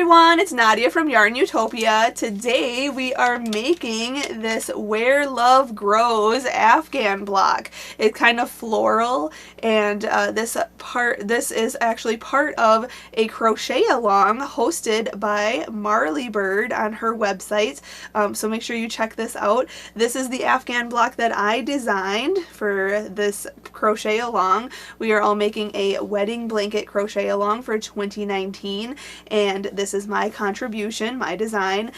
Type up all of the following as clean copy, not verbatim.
everyone, it's Nadia from YARNutopia. Today we are making this Where Love Grows Afghan block. It's kind of floral, and this is actually part of a crochet along hosted by Marley Bird on her website. So make sure you check this out. This is the Afghan block that I designed for this crochet along. We are all making a wedding blanket crochet along for 2019. And this is my contribution, my design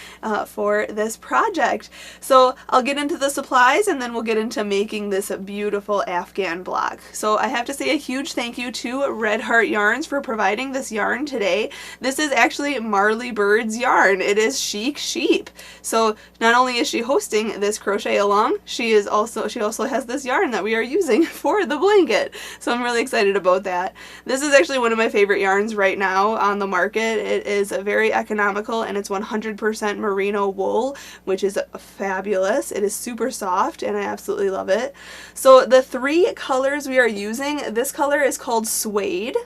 for this project. So I'll get into the supplies and then we'll get into making this beautiful Afghan block. So I have to say a huge thank you to Red Heart Yarns for providing this yarn today. This is actually Marley Bird's yarn. It is Chic Sheep. So not only is she hosting this crochet along, she also has this yarn that we are using for the blanket. So I'm really excited about that. This is actually one of my favorite yarns right now on the market. It is very economical and it's 100% merino wool, which is fabulous. It is super soft and I absolutely love it. So the three colors we are using, this color is called Suede.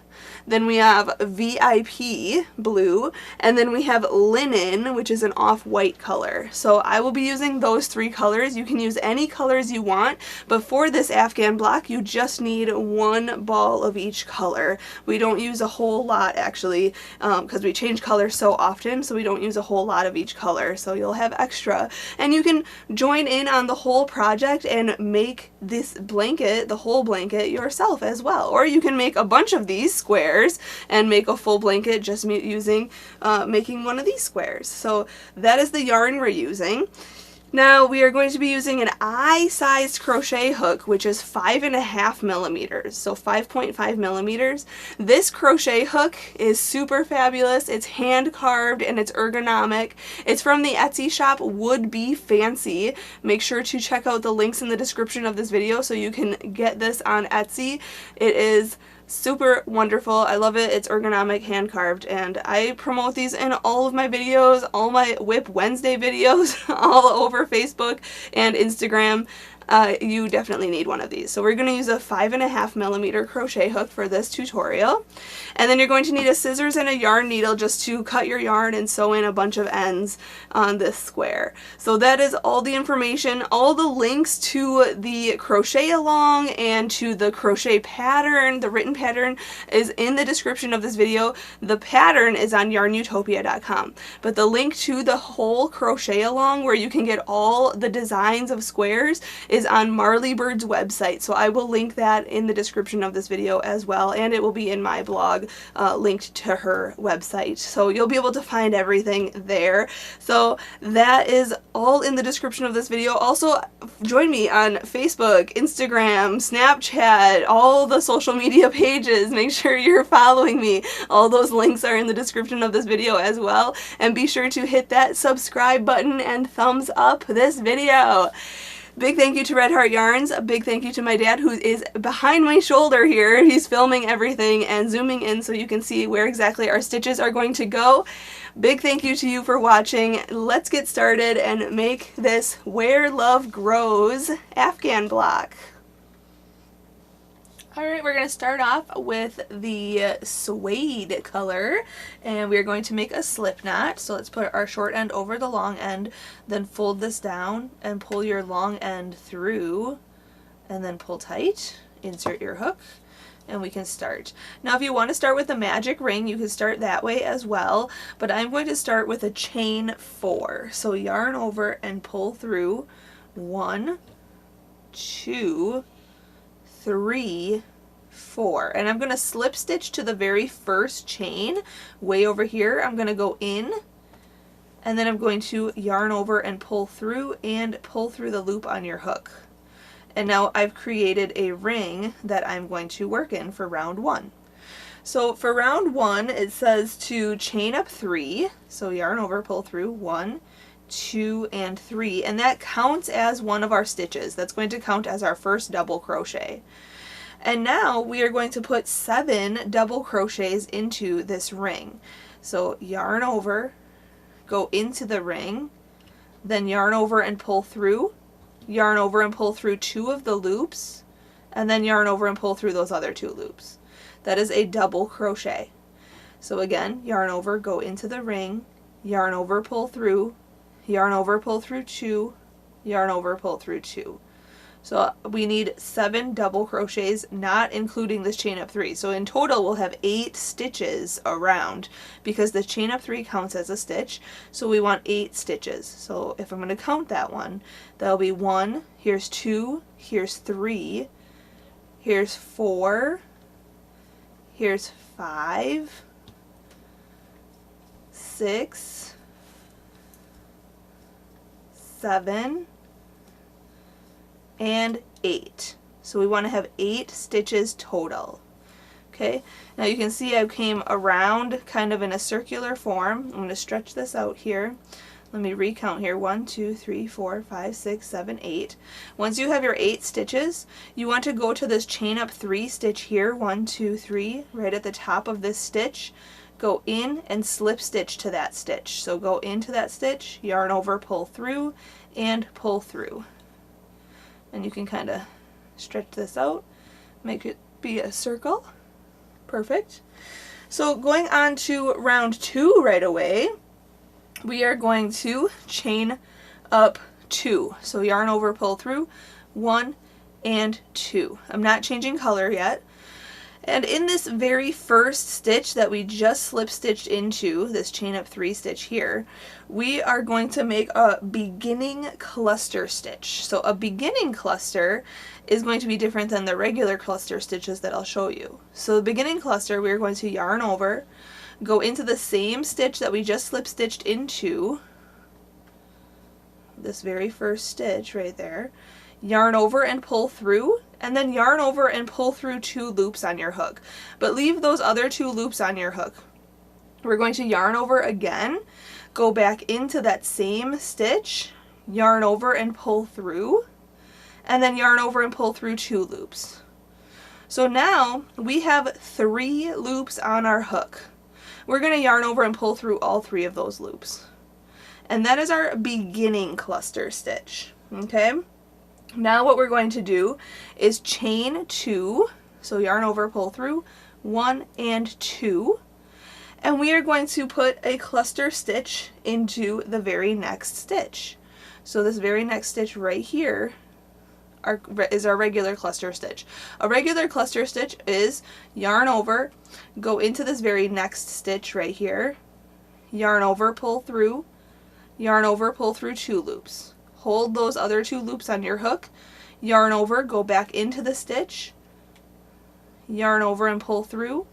Then we have VIP blue, and then we have linen, which is an off-white color. So I will be using those three colors. You can use any colors you want, but for this Afghan block, you just need one ball of each color. We don't use a whole lot actually, because we change colors so often, so we don't use a whole lot of each color, so you'll have extra. And you can join in on the whole project and make this blanket, the whole blanket, yourself as well. Or you can make a bunch of these squares and make a full blanket just using making one of these squares. So that is the yarn we're using. Now we are going to be using an eye-sized crochet hook, which is 5.5 millimeters, so 5.5 millimeters. This crochet hook is super fabulous. It's hand carved and it's ergonomic. It's from the Etsy shop Would Be Fancy. Make sure to check out the links in the description of this video so you can get this on Etsy. It is super wonderful. I love it. It's ergonomic, hand carved, and I promote these in all of my videos, all my Whip Wednesday videos, all over Facebook and Instagram. You definitely need one of these. So we're going to use a 5.5 millimeter crochet hook for this tutorial. And then you're going to need a scissors and a yarn needle just to cut your yarn and sew in a bunch of ends on this square. So that is all the information. All the links to the crochet along and to the crochet pattern, the written pattern, is in the description of this video. The pattern is on YARNutopia.com. But the link to the whole crochet along where you can get all the designs of squares is on Marley Bird's website, so I will link that in the description of this video as well, and it will be in my blog linked to her website, so you'll be able to find everything there. So that is all in the description of this video. Also, join me on Facebook, Instagram, Snapchat, all the social media pages. Make sure you're following me. All those links are in the description of this video as well, and be sure to hit that subscribe button and thumbs up this video. Big thank you to Red Heart Yarns. A big thank you to my dad, who is behind my shoulder here. He's filming everything and zooming in so you can see where exactly our stitches are going to go. Big thank you to you for watching. Let's get started and make this Where Love Grows Afghan block. Alright, we're going to start off with the suede color, and we're going to make a slip knot. So let's put our short end over the long end, then fold this down and pull your long end through, and then pull tight, insert your hook, and we can start. Now if you want to start with a magic ring, you can start that way as well, but I'm going to start with a chain 4. So yarn over and pull through 1, 2, 3, 4, and I'm going to slip stitch to the very first chain way over here. I'm going to go in, and then I'm going to yarn over and pull through the loop on your hook. And now I've created a ring that I'm going to work in for round 1. So for round 1, it says to chain up 3, so yarn over, pull through 1, 2, and 3, and that counts as one of our stitches. That's going to count as our first double crochet. And now we are going to put 7 double crochets into this ring. So yarn over, go into the ring, then yarn over and pull through, yarn over and pull through 2 of the loops, and then yarn over and pull through those other 2 loops. That is a double crochet. So again, yarn over, go into the ring, yarn over, pull through, yarn over, pull through 2, yarn over, pull through 2. So we need 7 double crochets, not including this chain up 3. So in total we'll have 8 stitches around, because the chain up 3 counts as a stitch. So we want 8 stitches. So if I'm going to count that one, that'll be 1, here's 2, here's 3, here's 4, here's 5, 6, 7, and 8. So we want to have 8 stitches total. Okay, now you can see I came around kind of in a circular form. I'm going to stretch this out here. Let me recount here. 1, 2, 3, 4, 5, 6, 7, 8. Once you have your 8 stitches, you want to go to this chain up 3 stitch here. 1, 2, 3, right at the top of this stitch. Go in and slip stitch to that stitch. So go into that stitch, yarn over, pull through, and pull through. And you can kind of stretch this out, make it be a circle. Perfect. So going on to round 2 right away, we are going to chain up 2. So yarn over, pull through, 1 and 2. I'm not changing color yet. And in this very first stitch that we just slip stitched into, this chain up 3 stitch here, we are going to make a beginning cluster stitch. So a beginning cluster is going to be different than the regular cluster stitches that I'll show you. So the beginning cluster, we're going to yarn over, go into the same stitch that we just slip stitched into, this very first stitch right there, yarn over and pull through, and then yarn over and pull through 2 loops on your hook. But leave those other 2 loops on your hook. We're going to yarn over again, go back into that same stitch, yarn over and pull through, and then yarn over and pull through 2 loops. So now we have 3 loops on our hook. We're going to yarn over and pull through all 3 of those loops. And that is our beginning cluster stitch. Okay? Now what we're going to do is chain 2, so yarn over, pull through, 1 and 2, and we are going to put a cluster stitch into the very next stitch. So this very next stitch right here is our regular cluster stitch. A regular cluster stitch is yarn over, go into this very next stitch right here, yarn over, pull through, yarn over, pull through 2 loops. Hold those other 2 loops on your hook, yarn over, go back into the stitch, yarn over and pull through,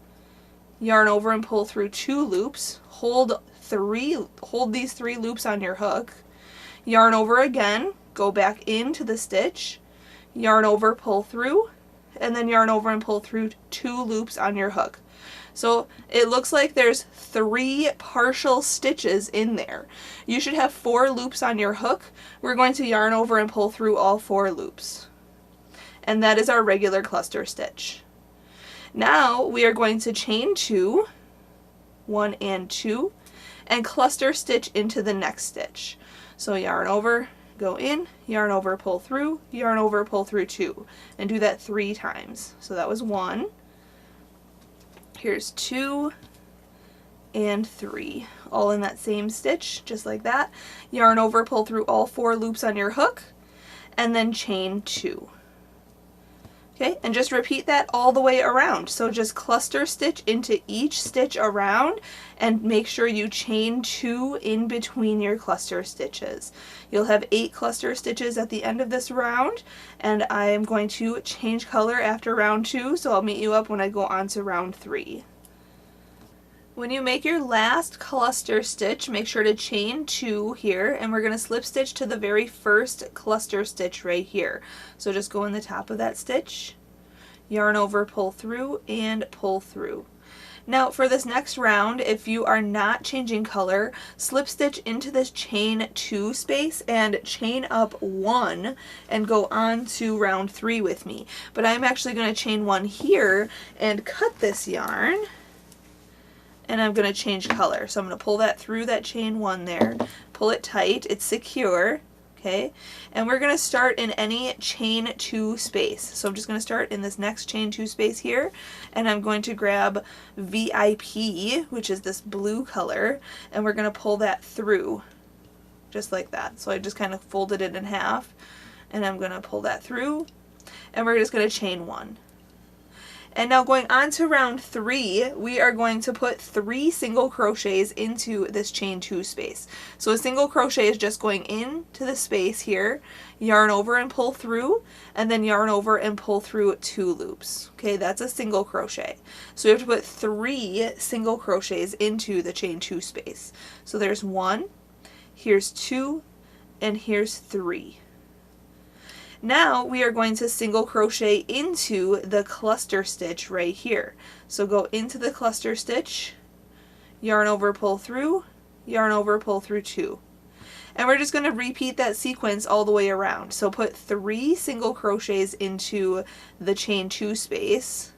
yarn over and pull through 2 loops, hold these 3 loops on your hook, yarn over again, go back into the stitch, yarn over, pull through, and then yarn over and pull through 2 loops on your hook. So it looks like there's 3 partial stitches in there. You should have 4 loops on your hook. We're going to yarn over and pull through all 4 loops. And that is our regular cluster stitch. Now we are going to chain 2, 1 and 2, and cluster stitch into the next stitch. So yarn over, go in, yarn over, pull through, yarn over, pull through 2, and do that 3 times. So that was 1. Here's 2 and 3, all in that same stitch, just like that. Yarn over, pull through all 4 loops on your hook, and then chain 2. Okay, and just repeat that all the way around. So just cluster stitch into each stitch around, and make sure you chain 2 in between your cluster stitches. You'll have 8 cluster stitches at the end of this round, and I am going to change color after round 2, so I'll meet you up when I go on to round 3. When you make your last cluster stitch, make sure to chain 2 here, and we're going to slip stitch to the very first cluster stitch right here. So just go in the top of that stitch, yarn over, pull through, and pull through. Now for this next round, if you are not changing color, slip stitch into this chain 2 space and chain up 1 and go on to round 3 with me. But I'm actually going to chain 1 here and cut this yarn, and I'm going to change color. So I'm going to pull that through that chain 1 there, pull it tight, it's secure, Okay, and we're going to start in any chain 2 space. So I'm just going to start in this next chain 2 space here, and I'm going to grab VIP, which is this blue color, and we're going to pull that through just like that. So I just kind of folded it in half, and I'm going to pull that through, and we're just going to chain 1. And now going on to round 3, we are going to put 3 single crochets into this chain 2 space. So a single crochet is just going into the space here, yarn over and pull through, and then yarn over and pull through 2 loops. Okay, that's a single crochet. So we have to put 3 single crochets into the chain 2 space. So there's 1, here's 2, and here's 3. Now we are going to single crochet into the cluster stitch right here. So go into the cluster stitch, yarn over, pull through, yarn over, pull through 2. And we're just going to repeat that sequence all the way around. So put 3 single crochets into the chain 2 space,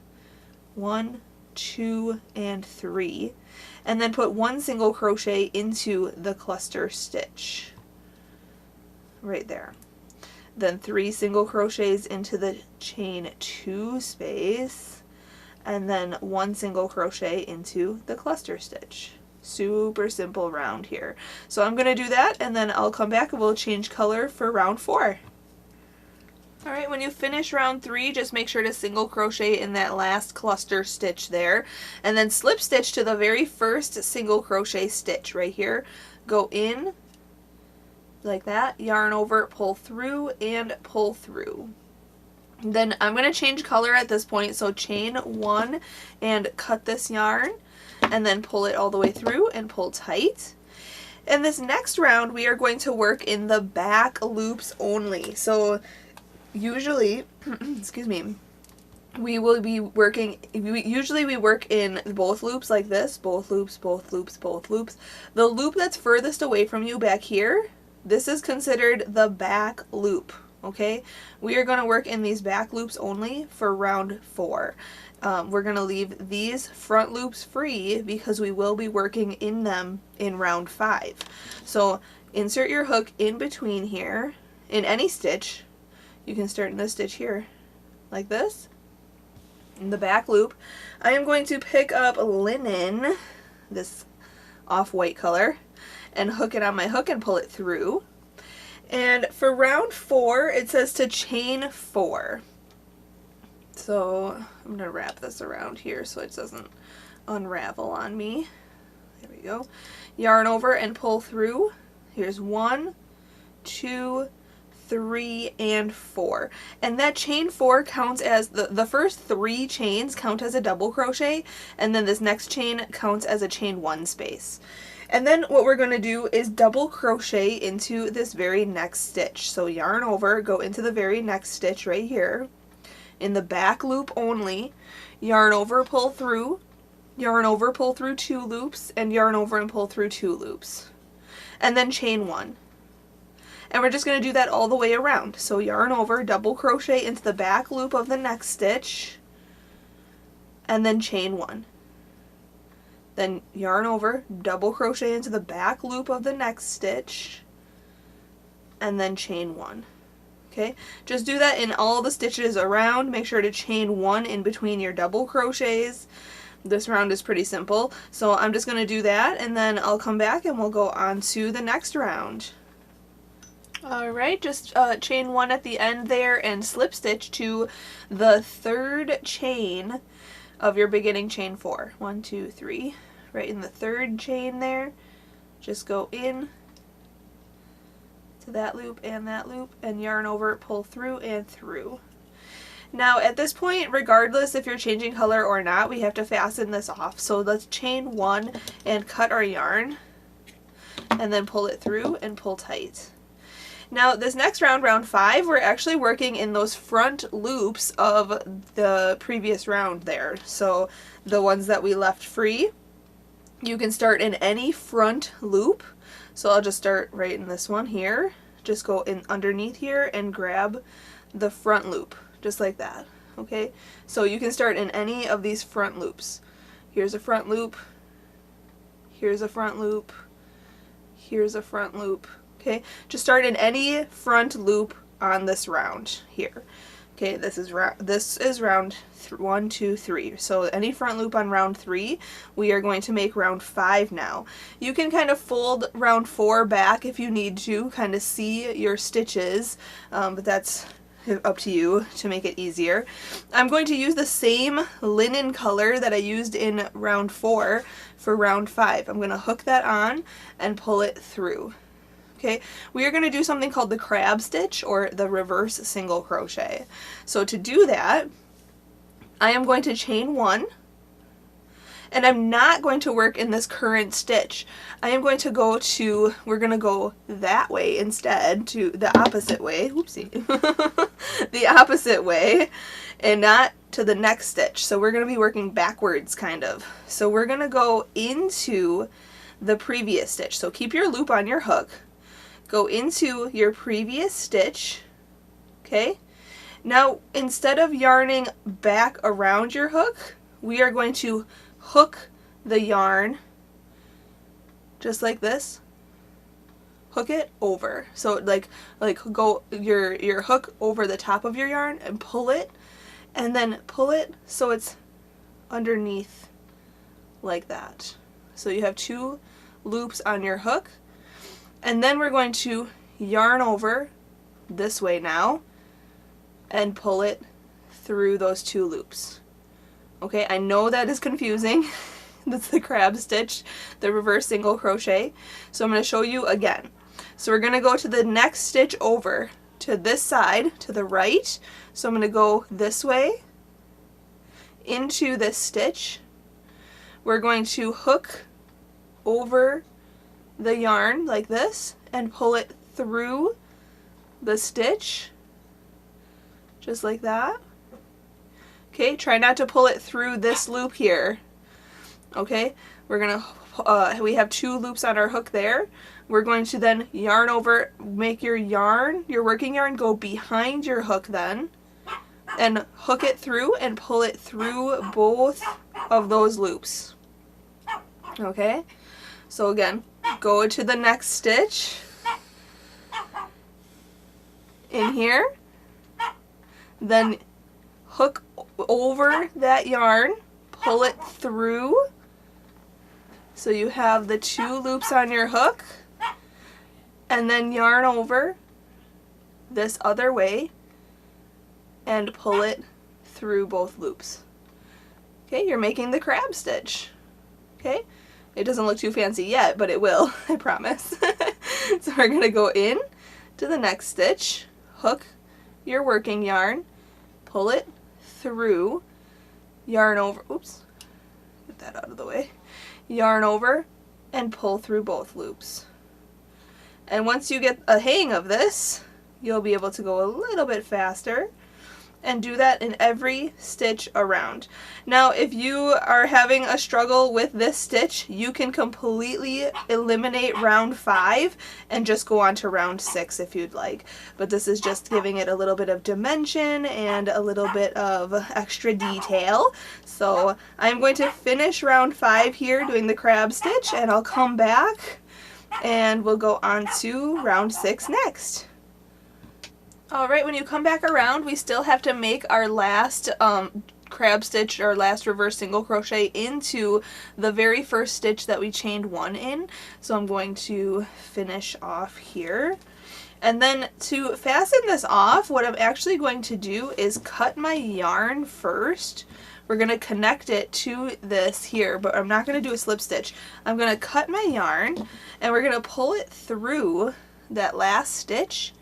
1, 2, and 3, and then put 1 single crochet into the cluster stitch right there. Then 3 single crochets into the chain 2 space, and then 1 single crochet into the cluster stitch. Super simple round here. So I'm going to do that, and then I'll come back and we'll change color for round 4. Alright, when you finish round 3, just make sure to single crochet in that last cluster stitch there, and then slip stitch to the very first single crochet stitch right here. Go in like that, yarn over, pull through, and pull through. Then I'm going to change color at this point, so chain 1 and cut this yarn, and then pull it all the way through and pull tight. And this next round we are going to work in the back loops only. So usually, excuse me, we will be working, usually we work in both loops like this, both loops, both loops, both loops. The loop that's furthest away from you back here, this is considered the back loop, okay? We are going to work in these back loops only for round 4. We're going to leave these front loops free because we will be working in them in round 5. So insert your hook in between here, in any stitch. You can start in this stitch here, like this, in the back loop. I am going to pick up linen, this off-white color, and hook it on my hook and pull it through. And for round 4, it says to chain 4. So I'm going to wrap this around here so it doesn't unravel on me. There we go. Yarn over and pull through. Here's 1, 2, 3, and 4. And that chain 4 counts as, the first 3 chains count as a double crochet, and then this next chain counts as a chain 1 space. And then what we're going to do is double crochet into this very next stitch. So yarn over, go into the very next stitch right here, in the back loop only, yarn over, pull through, yarn over, pull through 2 loops, and yarn over and pull through 2 loops. And then chain 1. And we're just going to do that all the way around. So yarn over, double crochet into the back loop of the next stitch, and then chain 1. Then yarn over, double crochet into the back loop of the next stitch, and then chain 1. Okay, just do that in all the stitches around. Make sure to chain 1 in between your double crochets. This round is pretty simple, so I'm just going to do that, and then I'll come back and we'll go on to the next round. Alright, just chain 1 at the end there and slip stitch to the 3rd chain of your beginning chain 4. 1, 2, 3. Right in the 3rd chain there, just go in to that loop and yarn over, pull through and through. Now at this point, regardless if you're changing color or not, we have to fasten this off. So let's chain 1 and cut our yarn, and then pull it through and pull tight. Now this next round, round 5, we're actually working in those front loops of the previous round there. So the ones that we left free, you can start in any front loop. So I'll just start right in this one here. Just go in underneath here and grab the front loop, just like that. Okay, so you can start in any of these front loops. Here's a front loop, here's a front loop, here's a front loop. Okay, just start in any front loop on this round here. Okay, this is round 1, 2, 3. So any front loop on round 3, we are going to make round 5 now. You can kind of fold round 4 back if you need to, kind of see your stitches, but that's up to you to make it easier. I'm going to use the same linen color that I used in round 4 for round 5. I'm going to hook that on and pull it through. Okay, we are going to do something called the crab stitch or the reverse single crochet. So to do that, I am going to chain 1, and I'm not going to work in this current stitch. I am going to go to, we're going to go that way instead, to the opposite way, whoopsie, the opposite way, and not to the next stitch. So we're going to be working backwards kind of. So we're going to go into the previous stitch. So keep your loop on your hook. Go into your previous stitch, okay? Now, instead of yarning back around your hook, we are going to hook the yarn just like this. Hook it over. So like go your hook over the top of your yarn and pull it, and then pull it so it's underneath like that. So you have 2 loops on your hook. And then we're going to yarn over this way now and pull it through those 2 loops. Okay, I know that is confusing. That's the crab stitch, the reverse single crochet. So I'm going to show you again. So we're going to go to the next stitch over to this side, to the right. So I'm going to go this way into this stitch. We're going to hook over the yarn like this and pull it through the stitch just like that. Okay, try not to pull it through this loop here. Okay, we're gonna we have 2 loops on our hook there. We're going to then yarn over, make your working yarn go behind your hook then, and hook it through and pull it through both of those loops. Okay, so again, go to the next stitch in here, then hook over that yarn, pull it through so you have the 2 loops on your hook, and then yarn over this other way and pull it through both loops. Okay, you're making the crab stitch. Okay, it doesn't look too fancy yet, but it will, I promise. So we're going to go in to the next stitch, hook your working yarn, pull it through, yarn over, oops, get that out of the way, yarn over, and pull through both loops. And once you get a hang of this, you'll be able to go a little bit faster and do that in every stitch around. Now, if you are having a struggle with this stitch, you can completely eliminate round 5 and just go on to round 6 if you'd like. But this is just giving it a little bit of dimension and a little bit of extra detail. So I'm going to finish round 5 here doing the crab stitch, and I'll come back and we'll go on to round 6 next. Alright, when you come back around, we still have to make our last crab stitch, or last reverse single crochet into the very first stitch that we chained 1 in. So I'm going to finish off here. And then to fasten this off, what I'm actually going to do is cut my yarn first. We're going to connect it to this here, but I'm not going to do a slip stitch. I'm going to cut my yarn, and we're going to pull it through that last stitch,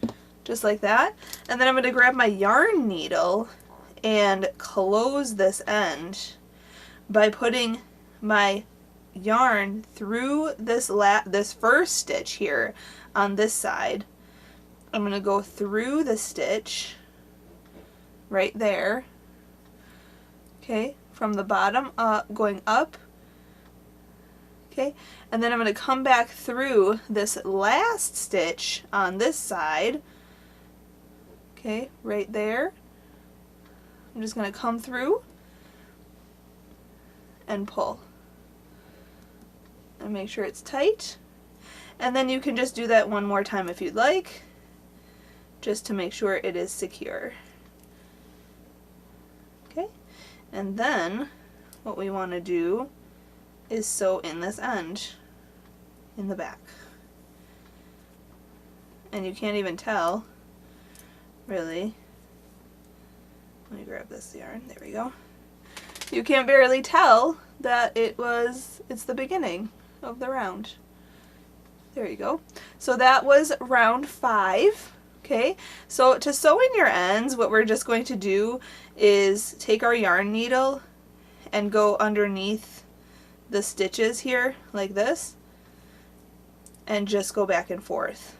just like that. And then I'm going to grab my yarn needle and close this end by putting my yarn through this first stitch here on this side. I'm going to go through the stitch right there. Okay, from the bottom going up. Okay, and then I'm going to come back through this last stitch on this side. Okay, right there. I'm just going to come through and pull. And make sure it's tight. And then you can just do that one more time if you'd like, just to make sure it is secure. Okay, and then what we want to do is sew in this end in the back. And you can't even tell, really. Let me grab this yarn, there we go. You can barely tell that it's the beginning of the round. There you go. So that was round 5. Okay, so to sew in your ends, what we're just going to do is take our yarn needle and go underneath the stitches here like this and just go back and forth.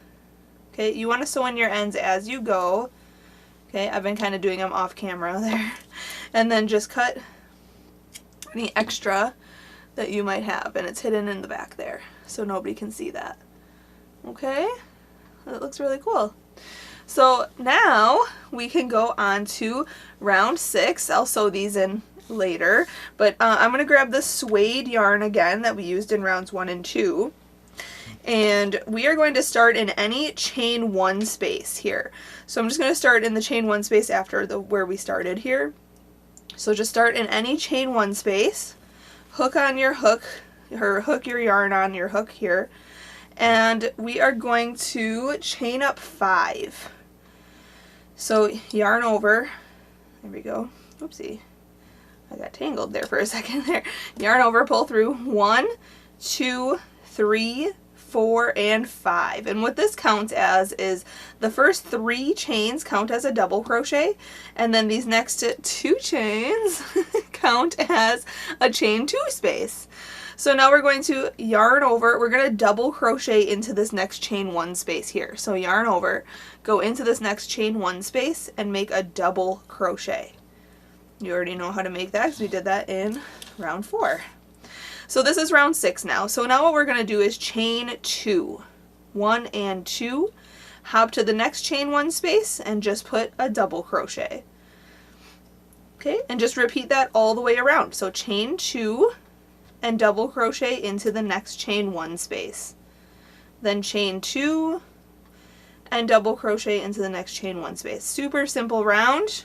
Okay, you want to sew in your ends as you go. Okay, I've been kind of doing them off camera there. And then just cut any extra that you might have, and it's hidden in the back there so nobody can see that. Okay, that looks really cool. So now we can go on to round 6. I'll sew these in later, but I'm going to grab the suede yarn again that we used in rounds 1 and 2. And we are going to start in any chain 1 space here. So I'm just going to start in the chain 1 space after where we started here. So just start in any chain 1 space, hook on your hook, or hook your yarn on your hook here, and we are going to chain up 5. So yarn over, there we go, oopsie, I got tangled there for a second there. Yarn over, pull through 1, 2, 3, 4, and 5. And what this counts as is the first 3 chains count as a double crochet, and then these next 2 chains count as a chain 2 space. So now we're going to yarn over, we're going to double crochet into this next chain 1 space here. So yarn over, go into this next chain 1 space and make a double crochet. You already know how to make that because we did that in round 4. So this is round 6 now. So now what we're going to do is chain 2, 1 and 2, hop to the next chain 1 space and just put a double crochet. Okay, and just repeat that all the way around. So chain 2 and double crochet into the next chain 1 space. Then chain 2 and double crochet into the next chain 1 space. Super simple round.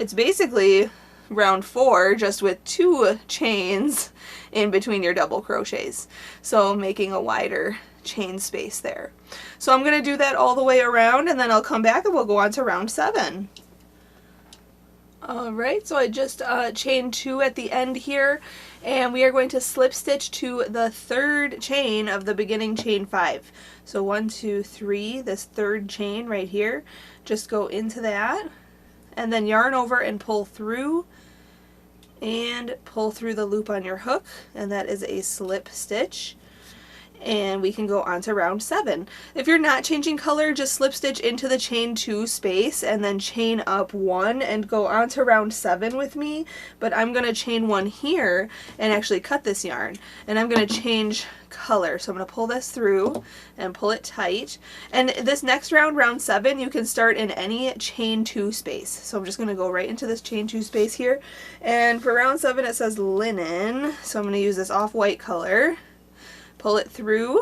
It's basically round 4 just with 2 chains in between your double crochets, so making a wider chain space there. So I'm going to do that all the way around, and then I'll come back and we'll go on to round 7. Alright, so I just chained 2 at the end here, and we are going to slip stitch to the 3rd chain of the beginning chain 5. So 1, 2, 3, this 3rd chain right here, just go into that and then yarn over and pull through and pull through the loop on your hook, and that is a slip stitch. And we can go on to round 7. If you're not changing color, just slip stitch into the chain 2 space and then chain up 1 and go on to round 7 with me. But I'm going to chain 1 here and actually cut this yarn, and I'm going to change color. So I'm going to pull this through and pull it tight. And this next round, round 7, you can start in any chain 2 space. So I'm just going to go right into this chain 2 space here. And for round 7 it says linen, so I'm going to use this off-white color. Pull it through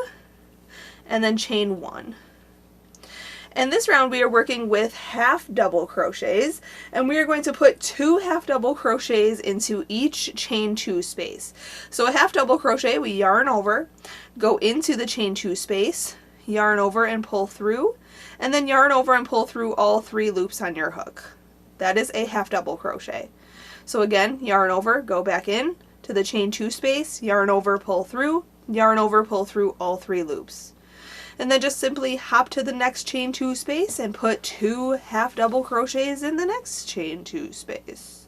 and then chain 1. And this round we are working with half double crochets, and we are going to put 2 half double crochets into each chain 2 space. So a half double crochet, we yarn over, go into the chain 2 space, yarn over and pull through, and then yarn over and pull through all 3 loops on your hook. That is a half double crochet. So again, yarn over, go back in to the chain 2 space, yarn over, pull through, yarn over, pull through all 3 loops. And then just simply hop to the next chain 2 space and put 2 half double crochets in the next chain 2 space.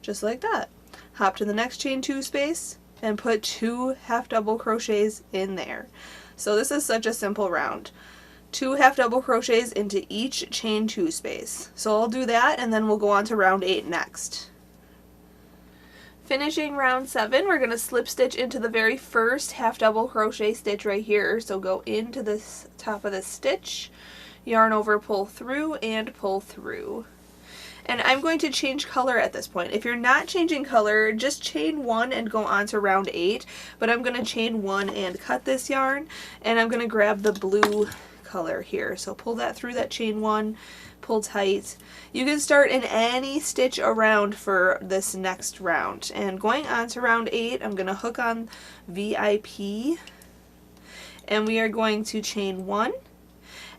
Just like that. Hop to the next chain 2 space and put 2 half double crochets in there. So this is such a simple round. 2 half double crochets into each chain 2 space. So I'll do that, and then we'll go on to round 8 next. Finishing round 7, we're going to slip stitch into the very first half double crochet stitch right here. So go into this top of the stitch, yarn over, pull through, and pull through. And I'm going to change color at this point. If you're not changing color, just chain 1 and go on to round 8. But I'm going to chain 1 and cut this yarn, and I'm going to grab the blue color here. So pull that through that chain 1, pull tight. You can start in any stitch around for this next round. And going on to round 8, I'm going to hook on VIP, and we are going to chain 1.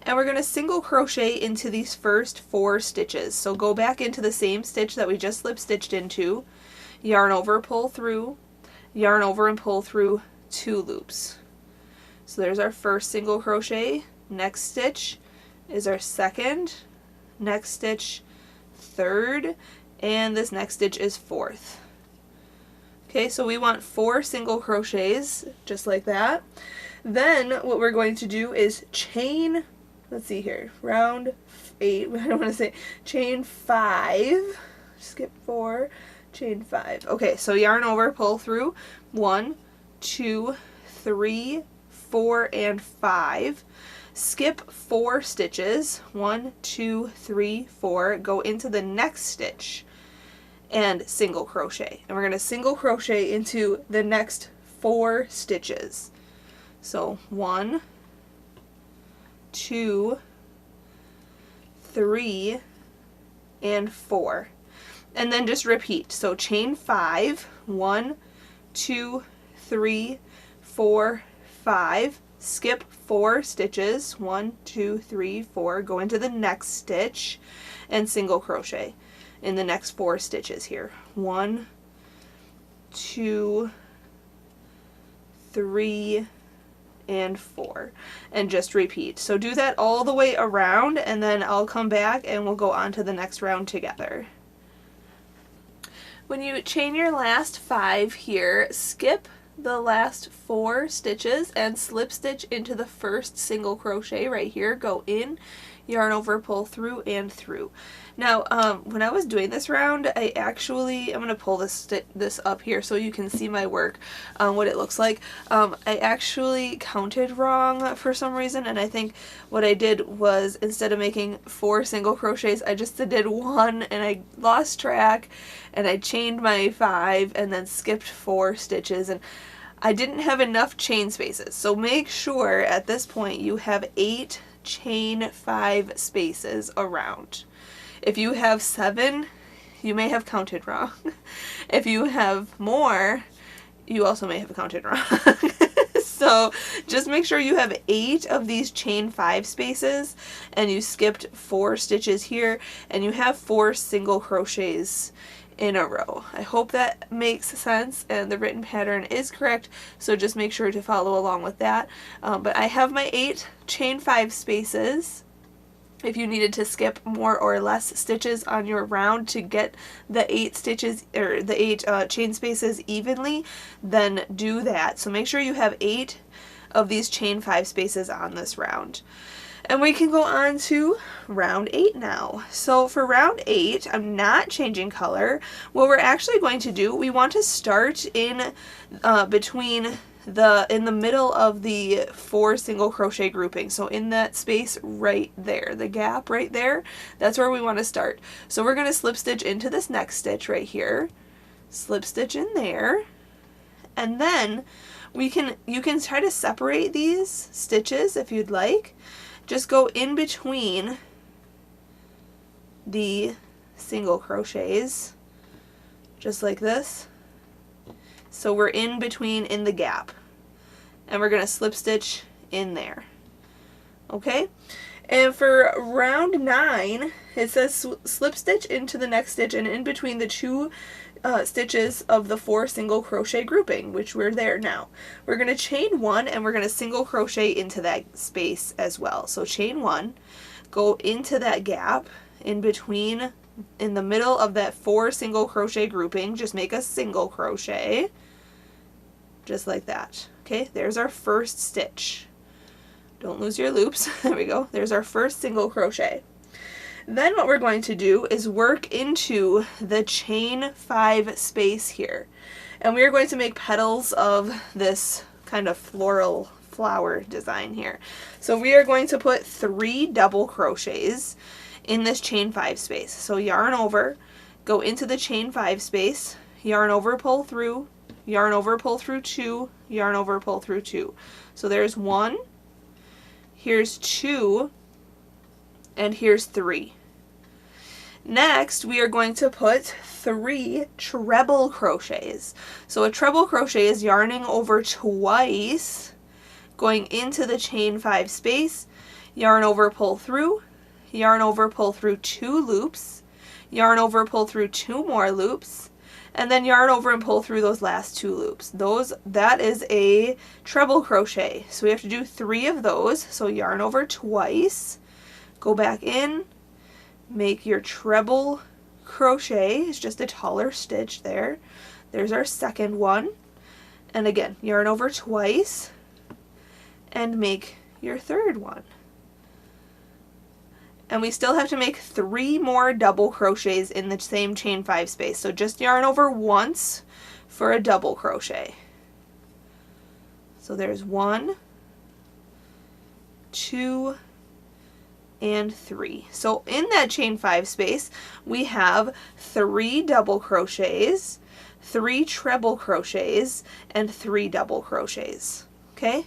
And we're going to single crochet into these first 4 stitches. So go back into the same stitch that we just slip stitched into, yarn over, pull through, yarn over and pull through 2 loops. So there's our first single crochet, next stitch is our second, next stitch third, and this next stitch is fourth. Okay, so we want 4 single crochets, just like that. Then what we're going to do is chain, let's see here, round 8, I don't want to say, chain 5, skip 4, chain 5. Okay, so yarn over, pull through 1, 2, 3, 4, and 5. Skip 4 stitches, 1, 2, 3, 4, go into the next stitch and single crochet. And we're going to single crochet into the next 4 stitches. So 1, 2, 3, and 4. And then just repeat. So chain 5, 1, 2, 3, 4, 5. Skip 4 stitches, 1, 2, 3, 4, go into the next stitch and single crochet in the next 4 stitches here. 1, 2, 3, and 4, and just repeat. So do that all the way around, and then I'll come back and we'll go on to the next round together. When you chain your last 5 here, skip the last 4 stitches and slip stitch into the first single crochet right here. Go in, yarn over, pull through, and through. Now when I was doing this round, I'm going to pull this up here so you can see my work, what it looks like. I actually counted wrong for some reason, and I think what I did was, instead of making 4 single crochets, I just did 1, and I lost track, and I chained my 5 and then skipped 4 stitches, and I didn't have enough chain spaces. So make sure at this point you have 8 chain 5 spaces around. If you have 7, you may have counted wrong. If you have more, you also may have counted wrong. So just make sure you have 8 of these chain 5 spaces, and you skipped 4 stitches here, and you have 4 single crochets in a row. I hope that makes sense and the written pattern is correct, so just make sure to follow along with that. But I have my 8 chain 5 spaces. If you needed to skip more or less stitches on your round to get the 8 stitches or the 8 chain spaces evenly, then do that. So make sure you have 8 of these chain 5 spaces on this round. And we can go on to round 8 now. So for round 8, I'm not changing color. What we're actually going to do, we want to start in in the middle of the 4 single crochet grouping. So in that space right there, the gap right there, that's where we want to start. So we're going to slip stitch into this next stitch right here, slip stitch in there, and then you can try to separate these stitches if you'd like. Just go in between the single crochets, just like this. So we're in between in the gap, and we're going to slip stitch in there. Okay? And for round 9, it says slip stitch into the next stitch and in between the 2 stitches of the 4 single crochet grouping, which we're there now. We're going to chain 1 and we're going to single crochet into that space as well. So chain 1, go into that gap in between, in the middle of that 4 single crochet grouping, just make a single crochet, just like that. Okay, there's our first stitch. Don't lose your loops. There we go. There's our first single crochet. Then what we're going to do is work into the chain 5 space here. And we are going to make petals of this kind of floral flower design here. So we are going to put 3 double crochets in this chain 5 space. So yarn over, go into the chain 5 space, yarn over, pull through, yarn over, pull through 2, yarn over, pull through 2. So there's 1, here's 2, and here's 3. Next, we are going to put 3 treble crochets. So a treble crochet is yarning over twice, going into the chain 5 space, yarn over, pull through, yarn over, pull through 2 loops, yarn over, pull through 2 more loops, and then yarn over and pull through those last 2 loops. That is a treble crochet. So we have to do 3 of those. So yarn over twice, go back in, make your treble crochet. It's just a taller stitch there. There's our second one. And again, yarn over twice and make your third one. And we still have to make 3 more double crochets in the same chain 5 space. So just yarn over once for a double crochet. So there's 1, 2, and 3. So in that chain 5 space, we have 3 double crochets, 3 treble crochets, and 3 double crochets. Okay?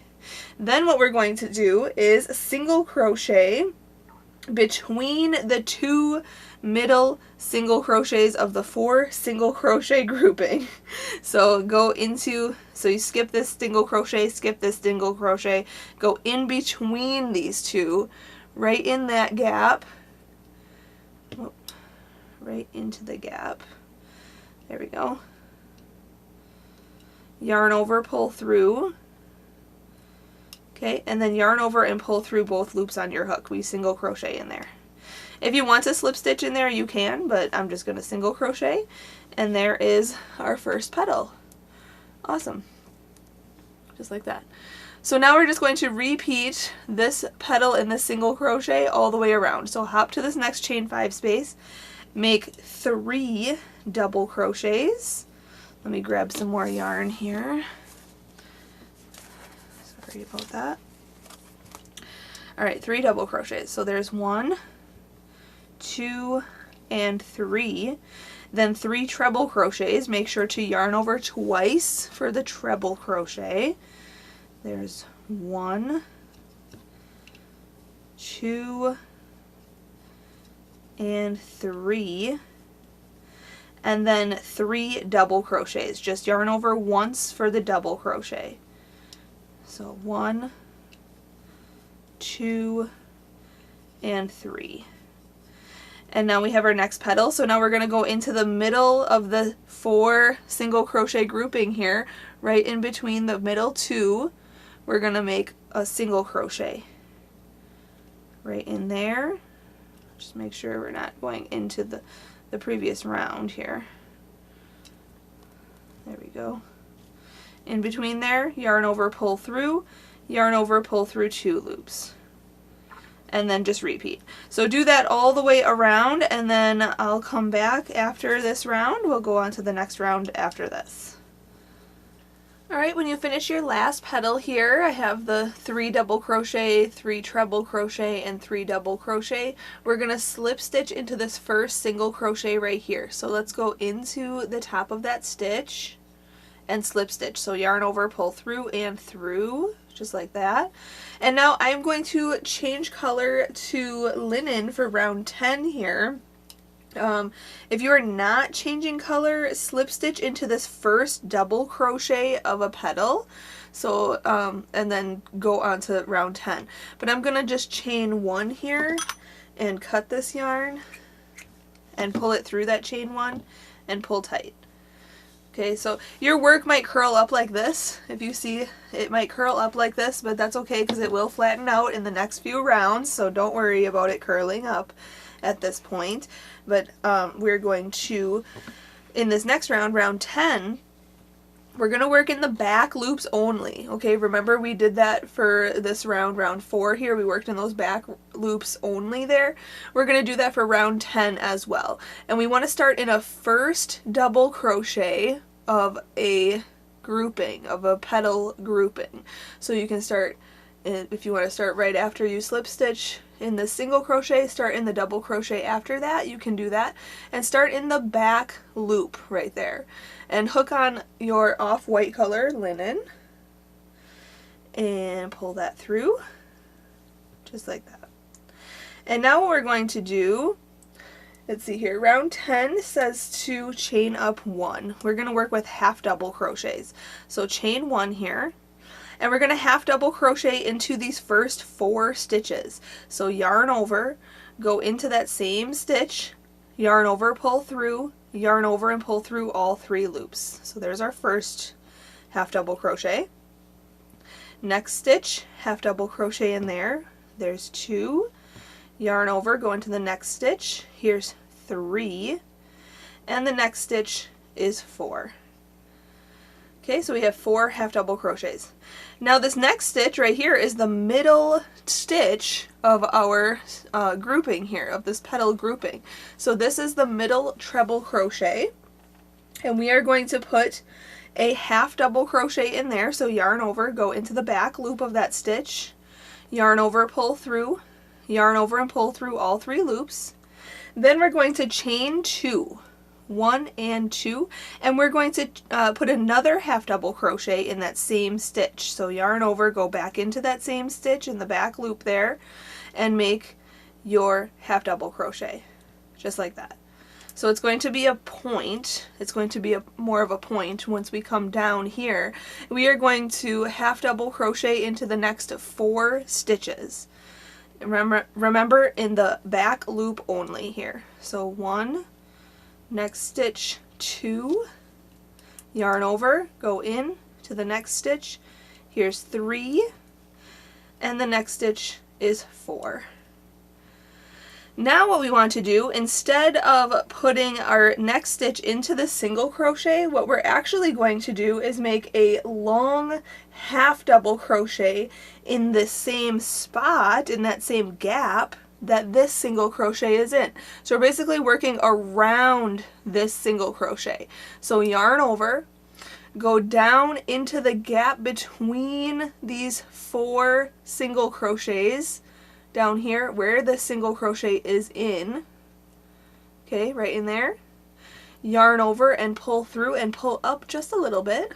Then what we're going to do is single crochet between the 2 middle single crochets of the 4 single crochet grouping. So you skip this single crochet, skip this single crochet, go in between these 2, right in that gap, right into the gap. There we go. Yarn over, pull through. Okay, and then yarn over and pull through both loops on your hook. We single crochet in there. If you want to slip stitch in there, you can, but I'm just going to single crochet. And there is our first petal. Awesome. Just like that. So now we're just going to repeat this petal in the single crochet all the way around. So hop to this next chain 5 space, make 3 double crochets. Let me grab some more yarn here. Sorry about that. Alright, 3 double crochets. So there's 1, 2, and 3. Then 3 treble crochets. Make sure to yarn over twice for the treble crochet. There's 1, 2, and 3. And then 3 double crochets. Just yarn over once for the double crochet. So 1, 2, and 3. And now we have our next petal. So now we're going to go into the middle of the 4 single crochet grouping here, right in between the middle 2. We're going to make a single crochet right in there. Just make sure we're not going into the previous round here. There we go. In between there, yarn over, pull through, yarn over, pull through 2 loops. And then just repeat. So do that all the way around, and then I'll come back after this round. We'll go on to the next round after this. Alright, when you finish your last petal here, I have the 3 double crochet, 3 treble crochet, and 3 double crochet. We're going to slip stitch into this first single crochet right here. So let's go into the top of that stitch and slip stitch. So yarn over, pull through and through, just like that. And now I'm going to change color to linen for round 10 here. If you are not changing color, slip stitch into this first double crochet of a petal, so and then go on to round 10. But I'm gonna just chain 1 here and cut this yarn and pull it through that chain 1 and pull tight. Okay, so your work might curl up like this. If you see, it might curl up like this, but that's okay because it will flatten out in the next few rounds, so don't worry about it curling up at this point. But we're going to, in this next round, round 10, we're going to work in the back loops only. Okay, remember we did that for this round, round 4 here. We worked in those back loops only there. We're going to do that for round 10 as well. And we want to start in a first double crochet of a grouping, of a petal grouping. So you can start if you want to start right after you slip stitch in the single crochet, start in the double crochet after that, you can do that, and start in the back loop right there and hook on your off-white color linen and pull that through just like that. And now what we're going to do, let's see here, round 10 says to chain up 1. We're going to work with half double crochets. So chain 1 here, and we're going to half double crochet into these first 4 stitches. So yarn over, go into that same stitch, yarn over, pull through, yarn over and pull through all 3 loops. So there's our first half double crochet. Next stitch, half double crochet in there. There's 2. Yarn over, go into the next stitch. Here's 3. And the next stitch is 4. Okay, so we have 4 half double crochets. Now this next stitch right here is the middle stitch of our grouping here, of this petal grouping. So this is the middle treble crochet, and we are going to put a half double crochet in there. So yarn over, go into the back loop of that stitch, yarn over, pull through, yarn over and pull through all 3 loops. Then we're going to chain 2, 1 and 2, and we're going to put another half double crochet in that same stitch. So yarn over, go back into that same stitch in the back loop there and make your half double crochet just like that. So it's going to be a point, it's going to be more of a point once we come down here. We are going to half double crochet into the next 4 stitches. Remember in the back loop only here. So 1, next stitch 2, yarn over, go in to the next stitch, here's 3, and the next stitch is 4. Now what we want to do, instead of putting our next stitch into the single crochet, what we're actually going to do is make a long half double crochet in the same spot, in that same gap that this single crochet is in. So we're basically working around this single crochet. So yarn over, go down into the gap between these 4 single crochets down here where the single crochet is in, okay, right in there, yarn over and pull through and pull up just a little bit,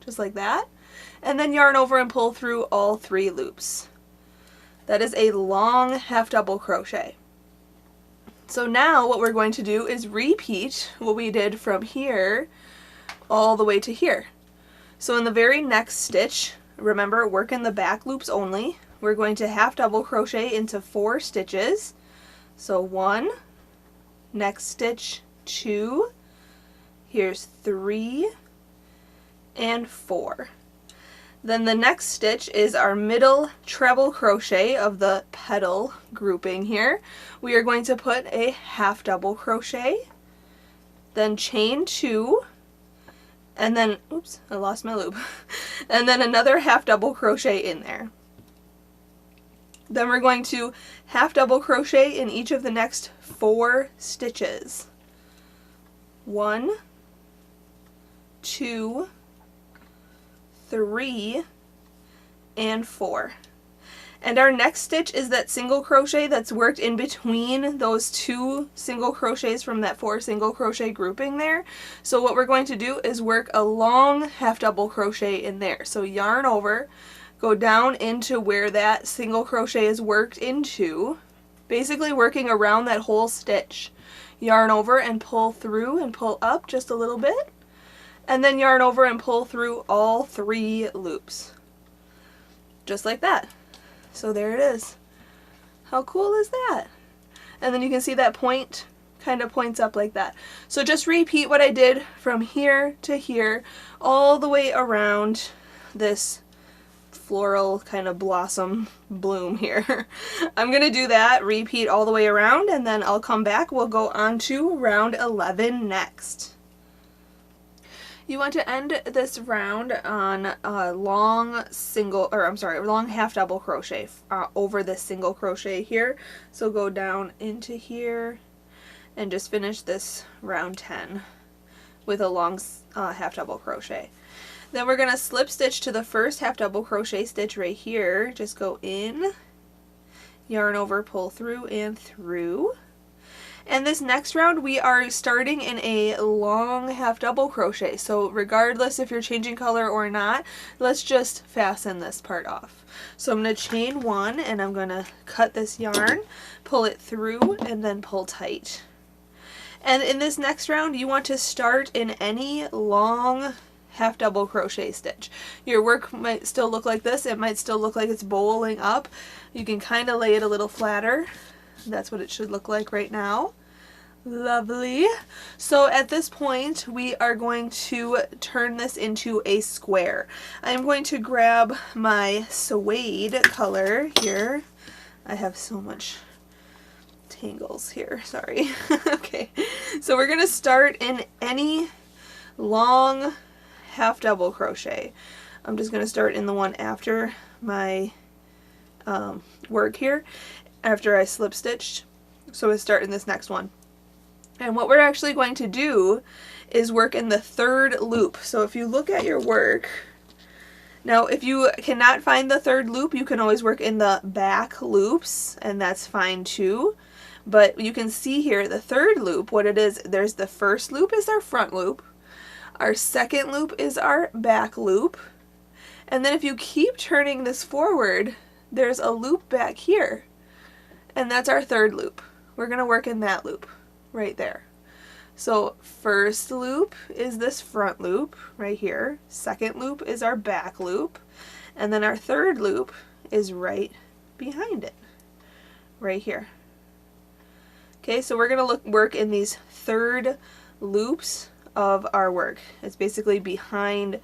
just like that, and then yarn over and pull through all 3 loops. That is a long half double crochet. So now what we're going to do is repeat what we did from here all the way to here. So in the very next stitch, remember, work in the back loops only. We're going to half double crochet into 4 stitches. So 1, next stitch 2, here's 3, and 4. Then the next stitch is our middle treble crochet of the petal grouping here. We are going to put a half double crochet, then chain 2, and then, oops, I lost my loop, and then another half double crochet in there. Then we're going to half double crochet in each of the next 4 stitches. 1, 2, 3, and 4. And our next stitch is that single crochet that's worked in between those 2 single crochets from that 4 single crochet grouping there. So what we're going to do is work a long half double crochet in there. So yarn over, go down into where that single crochet is worked into, basically working around that whole stitch. Yarn over and pull through and pull up just a little bit, and then yarn over and pull through all 3 loops. Just like that. So there it is. How cool is that? And then you can see that point kind of points up like that. So just repeat what I did from here to here, all the way around this floral kind of blossom bloom here. I'm going to do that, repeat all the way around, and then I'll come back. We'll go on to round 11 next. You want to end this round on a long half double crochet over this single crochet here. So go down into here and just finish this round 10 with a long half double crochet. Then we're going to slip stitch to the first half double crochet stitch right here. Just go in, yarn over, pull through and through. And this next round we are starting in a long half double crochet. So regardless if you're changing color or not, let's just fasten this part off. So I'm going to chain one and I'm going to cut this yarn, pull it through and then pull tight. And in this next round you want to start in any long half double crochet stitch. Your work might still look like this. It might still look like it's bowling up. You can kind of lay it a little flatter. That's what it should look like right now. Lovely. So at this point we are going to turn this into a square. I'm going to grab my suede color here. I have so much tangles here, sorry. Okay, so we're going to start in any long half double crochet. I'm just going to start in the one after my work here, after I slip stitched. So we'll start in this next one. And what we're actually going to do is work in the third loop. So if you look at your work, now if you cannot find the third loop, you can always work in the back loops, and that's fine too. But you can see here the third loop, what it is, there's the first loop is our front loop, our second loop is our back loop, and then if you keep turning this forward, there's a loop back here, and that's our third loop. We're going to work in that loop right there. So first loop is this front loop right here, second loop is our back loop, and then our third loop is right behind it, right here. Okay, so we're going to work in these third loops of our work. It's basically behind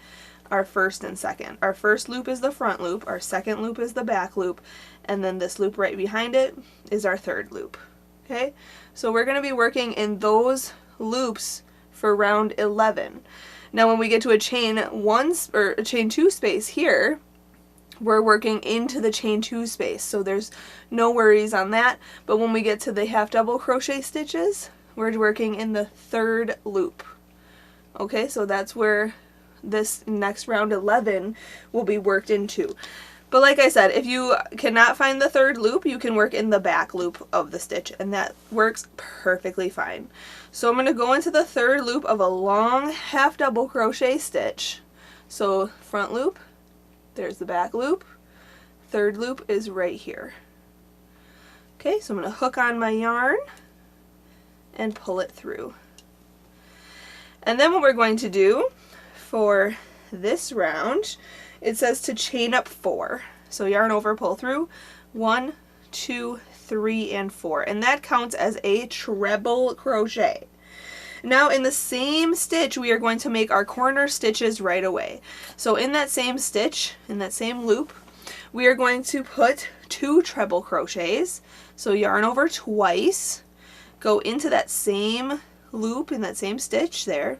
our first and second. Our first loop is the front loop, our second loop is the back loop, and then this loop right behind it is our third loop. Okay, so we're going to be working in those loops for round 11. Now when we get to a chain one or a chain two space here, we're working into the chain two space, so there's no worries on that. But when we get to the half double crochet stitches, we're working in the third loop. Okay, so that's where this next round 11 will be worked into. But like I said, if you cannot find the third loop, you can work in the back loop of the stitch, and that works perfectly fine. So I'm going to go into the third loop of a long half double crochet stitch. So front loop, there's the back loop, third loop is right here. Okay, so I'm going to hook on my yarn and pull it through. And then what we're going to do for this round, it says to chain up 4. So yarn over, pull through, 1, 2, 3, and 4. And that counts as a treble crochet. Now in the same stitch, we are going to make our corner stitches right away. So in that same stitch, in that same loop, we are going to put 2 treble crochets. So yarn over twice, go into that same loop in that same stitch there,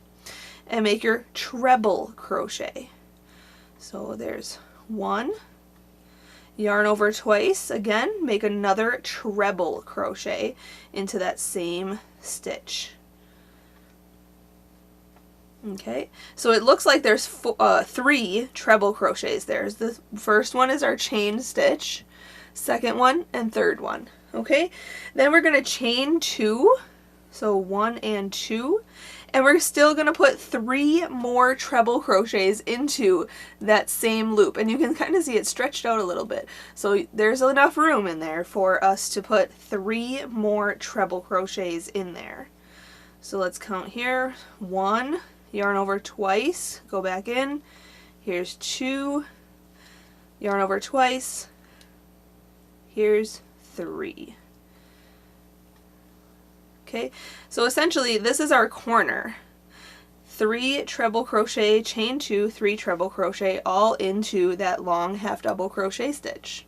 and make your treble crochet. So there's 1, yarn over twice, again, make another treble crochet into that same stitch. Okay, so it looks like there's 3 treble crochets there. The first one is our chain stitch, second one, and third one. Okay, then we're going to chain 2, so 1 and 2, and we're still going to put 3 more treble crochets into that same loop, and you can kind of see it stretched out a little bit. So there's enough room in there for us to put 3 more treble crochets in there. So let's count here. 1, yarn over twice, go back in. Here's 2, yarn over twice. Here's 3. Okay, so essentially this is our corner. 3 treble crochet, chain 2, 3 treble crochet, all into that long half double crochet stitch.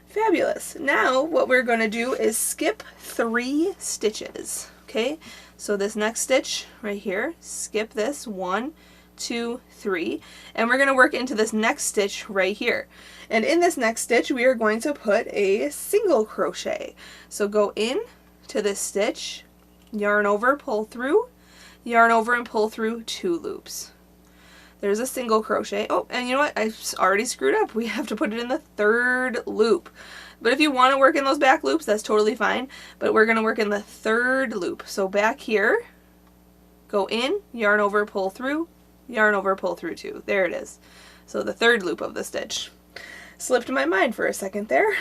Fabulous. Now what we're going to do is skip 3 stitches. Okay, so this next stitch right here, skip this, 1, 2, 3, and we're going to work into this next stitch right here. And in this next stitch we are going to put a single crochet. So go in to this stitch, yarn over, pull through, yarn over and pull through 2 loops. There's a single crochet. Oh, and you know what? I already screwed up. We have to put it in the third loop. But if you want to work in those back loops, that's totally fine. But we're going to work in the third loop. So back here, go in, yarn over, pull through, yarn over, pull through 2. There it is. So the third loop of the stitch. Slipped my mind for a second there.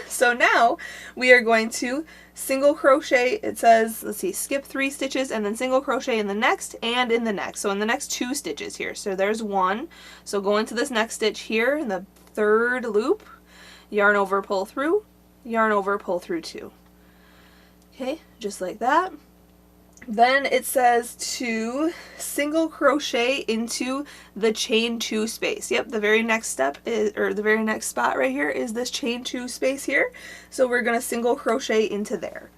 So now we are going to single crochet. It says, let's see, skip 3 stitches and then single crochet in the next and in the next. So in the next 2 stitches here. So there's 1. So go into this next stitch here in the third loop, yarn over, pull through, yarn over, pull through 2. Okay, just like that. Then it says to single crochet into the chain 2 space. Yep, the very next step is, or the very next spot right here is this chain 2 space here. So we're going to single crochet into there.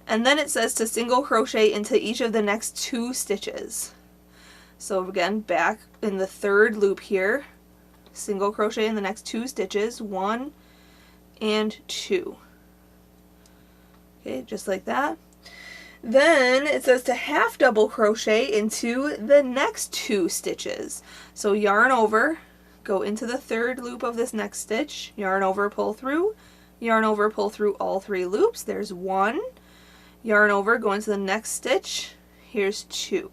And then it says to single crochet into each of the next 2 stitches. So again, back in the third loop here, single crochet in the next 2 stitches, 1 and 2. Okay, just like that. Then it says to half double crochet into the next 2 stitches. So yarn over, go into the third loop of this next stitch, yarn over, pull through, yarn over, pull through all 3 loops. There's 1, yarn over, go into the next stitch, here's 2.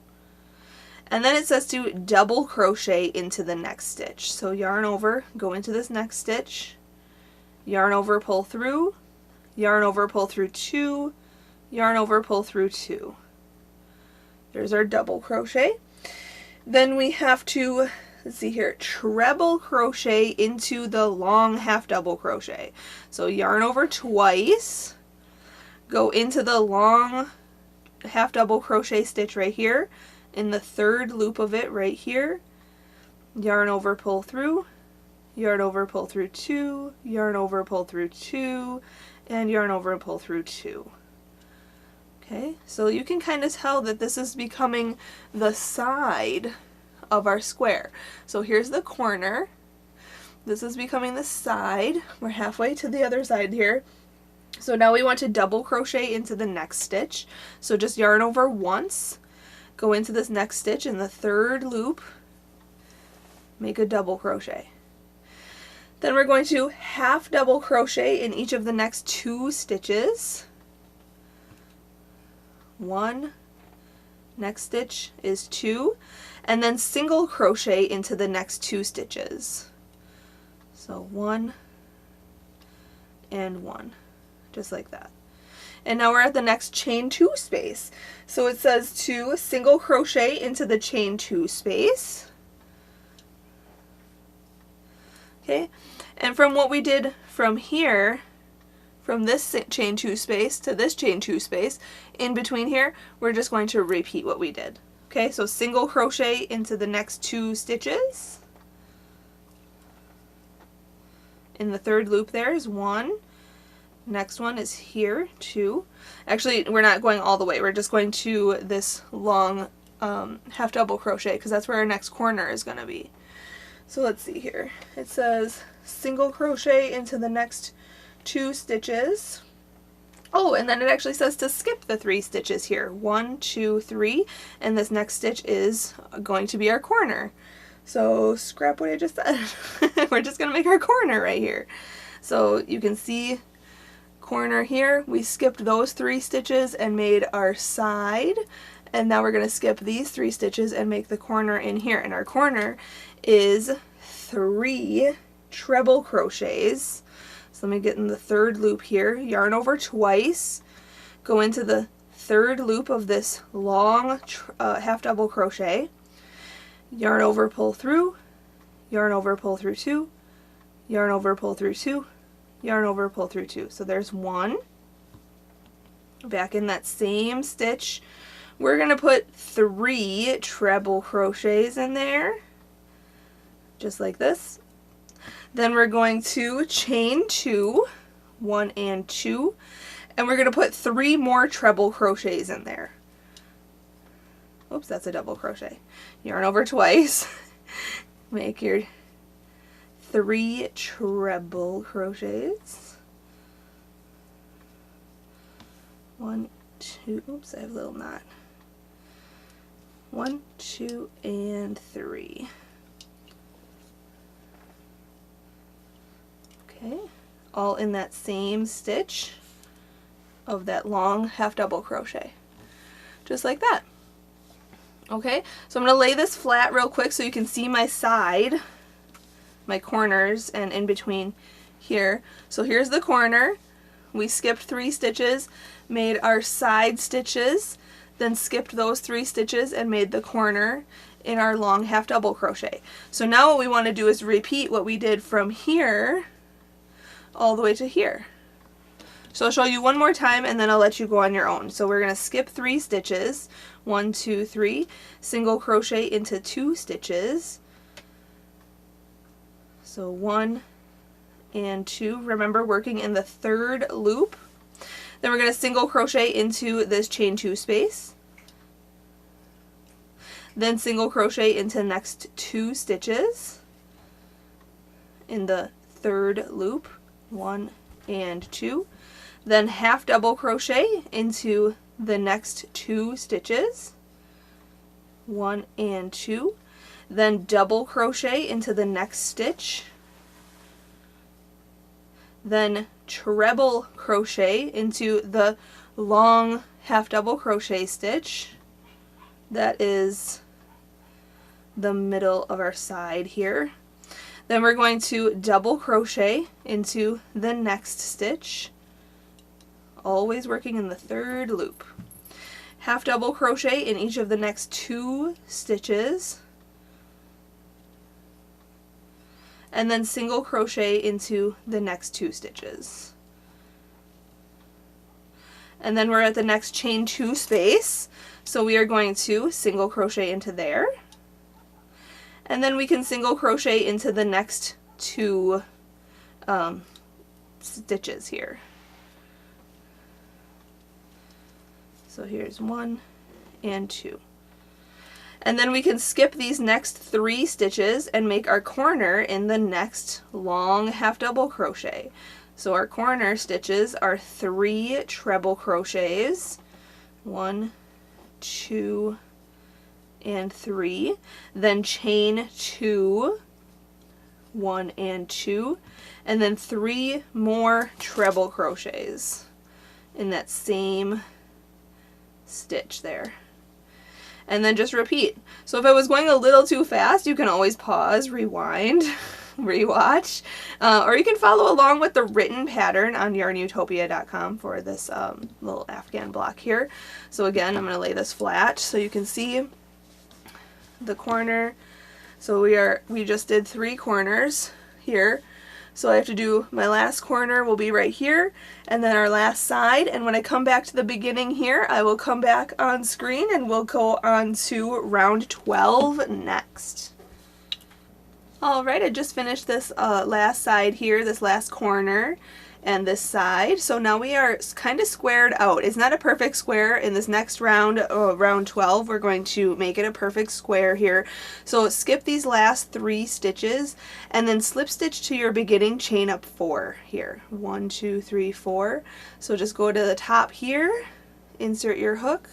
And then it says to double crochet into the next stitch. So yarn over, go into this next stitch, yarn over, pull through, yarn over, pull through 2, yarn over, pull through 2. There's our double crochet. Then we have to, let's see here, treble crochet into the long half double crochet. So yarn over twice, go into the long half double crochet stitch right here, in the third loop of it right here, yarn over, pull through, yarn over, pull through 2, yarn over, pull through 2, and yarn over and pull through 2. Okay, so you can kind of tell that this is becoming the side of our square. So here's the corner. This is becoming the side. We're halfway to the other side here. So now we want to double crochet into the next stitch. So just yarn over once, go into this next stitch in the third loop, make a double crochet. Then we're going to half double crochet in each of the next 2 stitches. 1, next stitch is 2, and then single crochet into the next 2 stitches. So 1 and 1, just like that. And now we're at the next chain 2 space. So it says to single crochet into the chain 2 space. Okay, and from what we did from here, from this chain 2 space to this chain 2 space, in between here, we're just going to repeat what we did. Okay, so single crochet into the next 2 stitches. In the third loop there is 1. Next one is here, 2. Actually, we're not going all the way. We're just going to this long half double crochet because that's where our next corner is going to be. So let's see here. It says single crochet into the next 2 stitches. Oh, and then it actually says to skip the 3 stitches here. 1, 2, 3, and this next stitch is going to be our corner. So scrap what I just said. We're just going to make our corner right here. So you can see corner here. We skipped those 3 stitches and made our side. And now we're going to skip these 3 stitches and make the corner in here. And our corner is 3 treble crochets. So let me get in the third loop here, yarn over twice, go into the third loop of this long half double crochet, yarn over, pull through, yarn over, pull through 2, yarn over, pull through 2, yarn over, pull through 2. So there's 1. Back in that same stitch, we're going to put 3 treble crochets in there, just like this. Then we're going to chain 2, 1 and 2, and we're going to put 3 more treble crochets in there. Oops, that's a double crochet. Yarn over twice, make your 3 treble crochets. 1, 2, oops, I have a little knot. 1, 2, and 3. Okay, all in that same stitch of that long half double crochet, just like that. Okay, so I'm going to lay this flat real quick so you can see my side, my corners, and in between here. So here's the corner. We skipped 3 stitches, made our side stitches, then skipped those 3 stitches and made the corner in our long half double crochet. So now what we want to do is repeat what we did from here all the way to here. So I'll show you one more time and then I'll let you go on your own. So we're going to skip 3 stitches, 1, 2, 3, single crochet into 2 stitches. So 1 and 2, remember working in the 3rd loop. Then we're going to single crochet into this chain 2 space. Then single crochet into the next 2 stitches in the 3rd loop, 1 and 2. Then half double crochet into the next 2 stitches, 1 and 2. Then double crochet into the next stitch. Then treble crochet into the long half double crochet stitch that is the middle of our side here. Then we're going to double crochet into the next stitch, always working in the 3rd loop. Half double crochet in each of the next 2 stitches, and then single crochet into the next 2 stitches. And then we're at the next chain 2 space, so we are going to single crochet into there, and then we can single crochet into the next 2 stitches here. So here's 1 and 2. And then we can skip these next 3 stitches and make our corner in the next long half double crochet. So our corner stitches are 3 treble crochets, 1, 2, and 3. Then chain 2, 1 and 2, and then 3 more treble crochets in that same stitch there. And then just repeat. So if I was going a little too fast, you can always pause, rewind, rewatch, or you can follow along with the written pattern on YARNutopia.com for this little Afghan block here. So again, I'm going to lay this flat so you can see the corner. So we just did 3 corners here. So I have to do, my last corner will be right here, and then our last side, and when I come back to the beginning here, I will come back on screen and we'll go on to round 12 next. Alright, I just finished this last side here, this last corner, and this side. So now we are kind of squared out. It's not a perfect square. In this next round, round 12, we're going to make it a perfect square here. So skip these last 3 stitches and then slip stitch to your beginning chain up 4 here. 1, 2, 3, 4. So just go to the top here, insert your hook.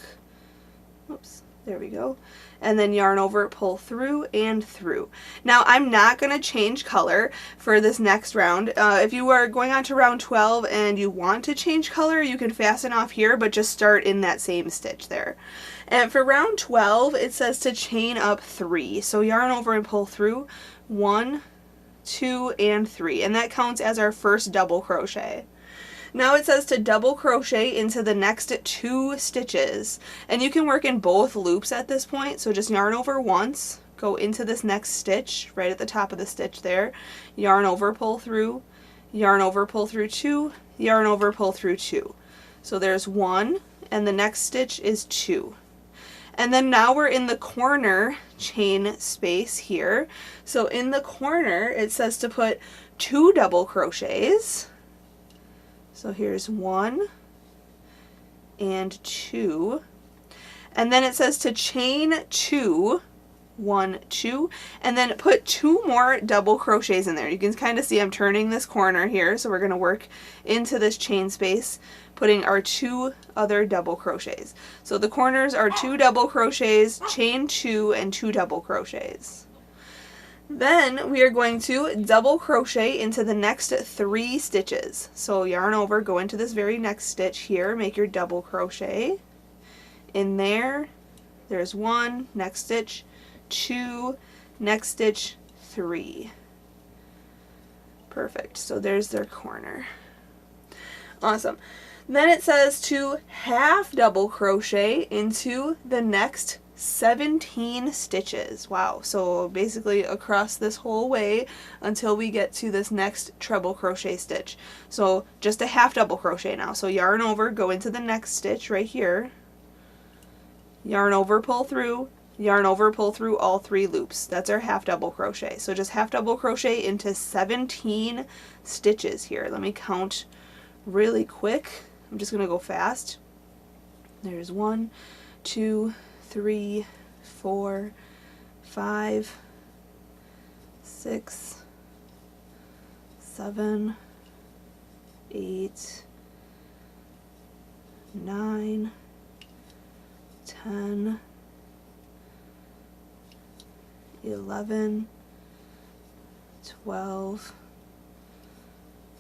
Oops, there we go. And then yarn over, pull through and through. Now I'm not going to change color for this next round. If you are going on to round 12 and you want to change color, you can fasten off here, but just start in that same stitch there. And for round 12, it says to chain up 3. So yarn over and pull through 1, 2, and 3. And that counts as our first double crochet. Now it says to double crochet into the next 2 stitches, and you can work in both loops at this point. So just yarn over once, go into this next stitch right at the top of the stitch there, yarn over, pull through, yarn over, pull through 2, yarn over, pull through 2. So there's 1, and the next stitch is 2. And then now we're in the corner chain space here. So in the corner it says to put 2 double crochets. So here's 1 and 2, and then it says to chain 2 1, 2, and then put 2 more double crochets in there. You can kind of see I'm turning this corner here, so we're going to work into this chain space, putting our 2 other double crochets. So the corners are 2 double crochets, chain 2, and 2 double crochets. Then we are going to double crochet into the next 3 stitches. So yarn over, go into this very next stitch here, make your double crochet. In there, there's 1, next stitch, 2, next stitch, 3. Perfect. So there's their corner. Awesome. Then it says to half double crochet into the next 17 stitches. Wow. So basically across this whole way until we get to this next treble crochet stitch. So just a half double crochet now. So yarn over, go into the next stitch right here. Yarn over, pull through, yarn over, pull through all 3 loops. That's our half double crochet. So just half double crochet into 17 stitches here. Let me count really quick. I'm just going to go fast. There's 1, 2, 3, 4, 5, 6, 7, 8, 9, 10, 11, 12,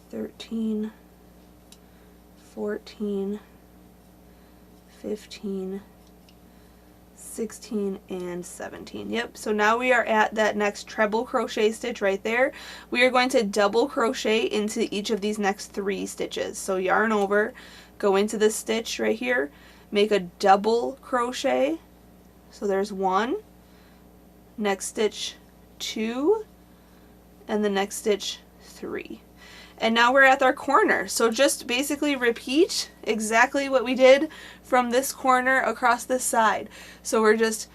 13, 14, 15, 16, and 17. Yep, so now we are at that next treble crochet stitch right there. We are going to double crochet into each of these next 3 stitches. So yarn over, go into this stitch right here, make a double crochet. So there's 1, next stitch 2, and the next stitch 3. And now we're at our corner. So just basically repeat exactly what we did from this corner across this side. So we're just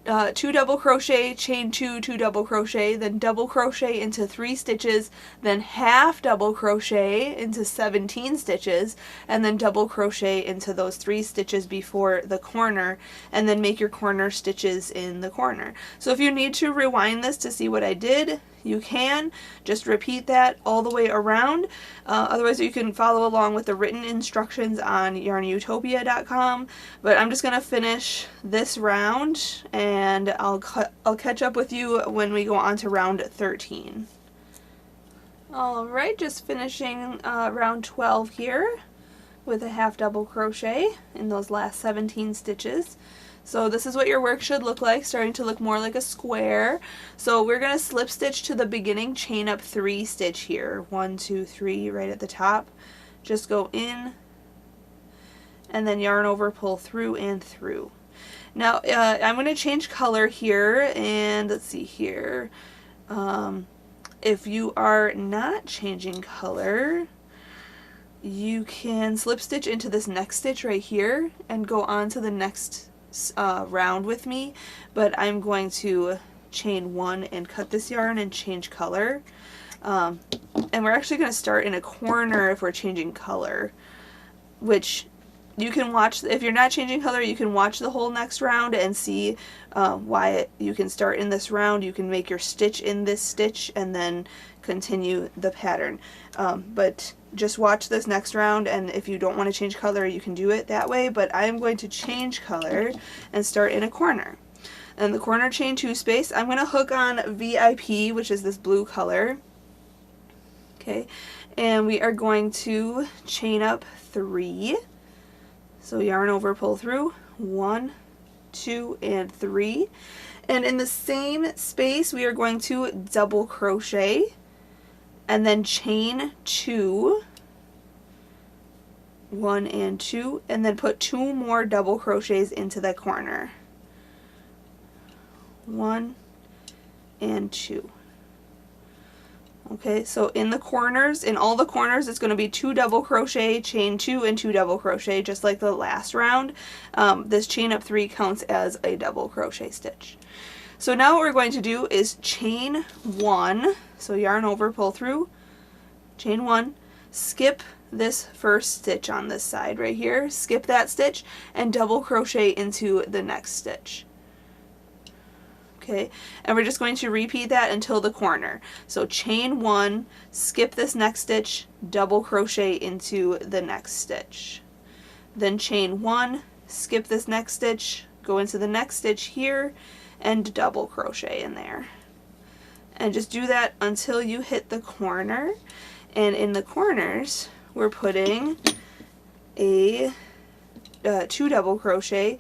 2 double crochet, chain 2, 2 double crochet, then double crochet into 3 stitches, then half double crochet into 17 stitches, and then double crochet into those 3 stitches before the corner, and then make your corner stitches in the corner. So if you need to rewind this to see what I did, you can. Just repeat that all the way around. Otherwise you can follow along with the written instructions on YARNutopia.com. But I'm just going to finish this round, and I'll catch up with you when we go on to round 13. Alright, just finishing round 12 here with a half double crochet in those last 17 stitches. So this is what your work should look like, starting to look more like a square. So we're going to slip stitch to the beginning chain up 3 stitch here. 1, 2, 3 right at the top. Just go in and then yarn over, pull through and through. Now I'm going to change color here, and let's see here. If you are not changing color, you can slip stitch into this next stitch right here and go on to the next round with me, but I'm going to chain 1 and cut this yarn and change color. And we're actually going to start in a corner if we're changing color, which you can watch. If you're not changing color, you can watch the whole next round and see why you can start in this round. You can make your stitch in this stitch and then continue the pattern. But just watch this next round, and if you don't want to change color, you can do it that way. But I'm going to change color and start in a corner. And the corner chain 2 space, I'm going to hook on VIP, which is this blue color. Okay, and we are going to chain up 3. So yarn over, pull through, 1, 2, and 3. And in the same space, we are going to double crochet and then chain 2, 1 and 2, and then put 2 more double crochets into the corner. 1 and 2. Okay, so in the corners, in all the corners, it's going to be 2 double crochet, chain 2, and 2 double crochet, just like the last round. This chain up 3 counts as a double crochet stitch. So now what we're going to do is chain 1, so yarn over, pull through, chain 1, skip this first stitch on this side right here, skip that stitch, and double crochet into the next stitch. Okay, and we're just going to repeat that until the corner. So chain 1, skip this next stitch, double crochet into the next stitch. Then chain 1, skip this next stitch, go into the next stitch here, and double crochet in there. And just do that until you hit the corner. And in the corners, we're putting a 2 double crochet,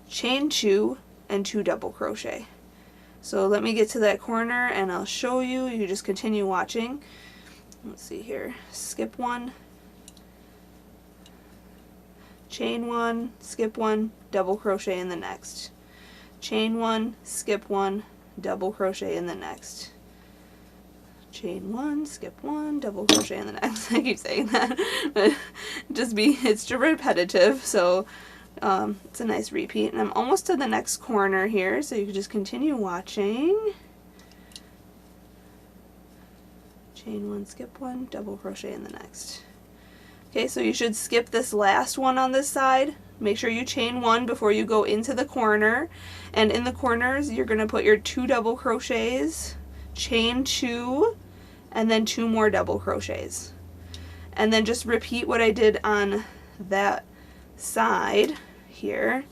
chain 2, and 2 double crochet. So let me get to that corner and I'll show you. You just continue watching. Let's see here. Skip 1, chain 1, skip 1, double crochet in the next. Chain 1, skip 1, double crochet in the next. Chain 1, skip 1, double crochet in the next. I keep saying that, but it's repetitive, so it's a nice repeat. And I'm almost to the next corner here, so you can just continue watching. Chain 1, skip 1, double crochet in the next. Okay, so you should skip this last one on this side. Make sure you chain 1 before you go into the corner. And in the corners, you're going to put your 2 double crochets, chain 2, and then 2 more double crochets. And then just repeat what I did on that side here.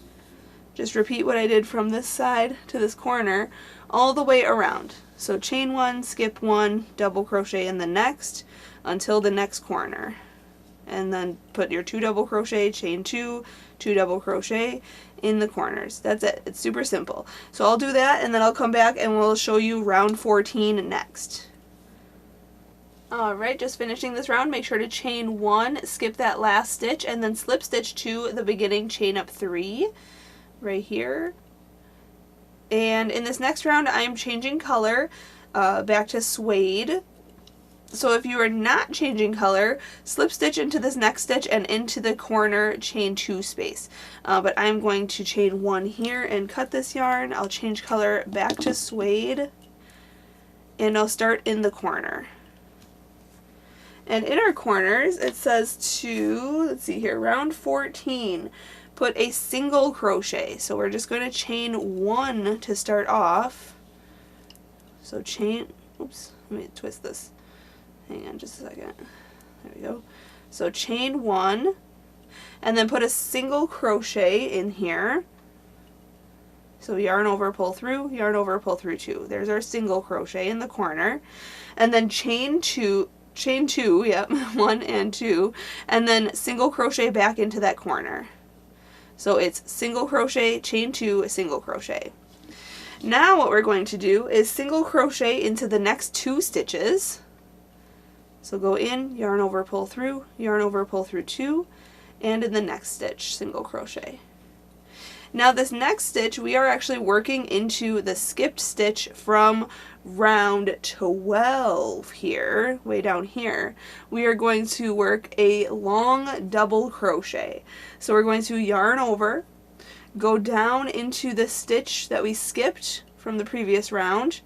Just repeat what I did from this side to this corner all the way around. So chain 1, skip 1, double crochet in the next until the next corner. And then put your 2 double crochet, chain 2, 2 double crochet in the corners. That's it. It's super simple. So I'll do that and then I'll come back and we'll show you round 14 next. Alright, just finishing this round, make sure to chain 1, skip that last stitch, and then slip stitch to the beginning, chain up 3 right here. And in this next round I'm changing color back to suede. So if you are not changing color, slip stitch into this next stitch and into the corner, chain 2 space. But I'm going to chain 1 here and cut this yarn. I'll change color back to suede and I'll start in the corner. And in our corners, it says to, let's see here, round 14, put a single crochet. So we're just going to chain 1 to start off. So chain, oops, let me twist this. Hang on just a second. There we go. So chain 1, and then put a single crochet in here. So yarn over, pull through, yarn over, pull through 2. There's our single crochet in the corner. And then chain 2, yep, 1 and 2, and then single crochet back into that corner. So it's single crochet, chain 2, single crochet. Now what we're going to do is single crochet into the next 2 stitches. So go in, yarn over, pull through, yarn over, pull through 2, and in the next stitch, single crochet. Now this next stitch, we are actually working into the skipped stitch from round 12 here, way down here. We are going to work a long double crochet. So we're going to yarn over, go down into the stitch that we skipped from the previous round,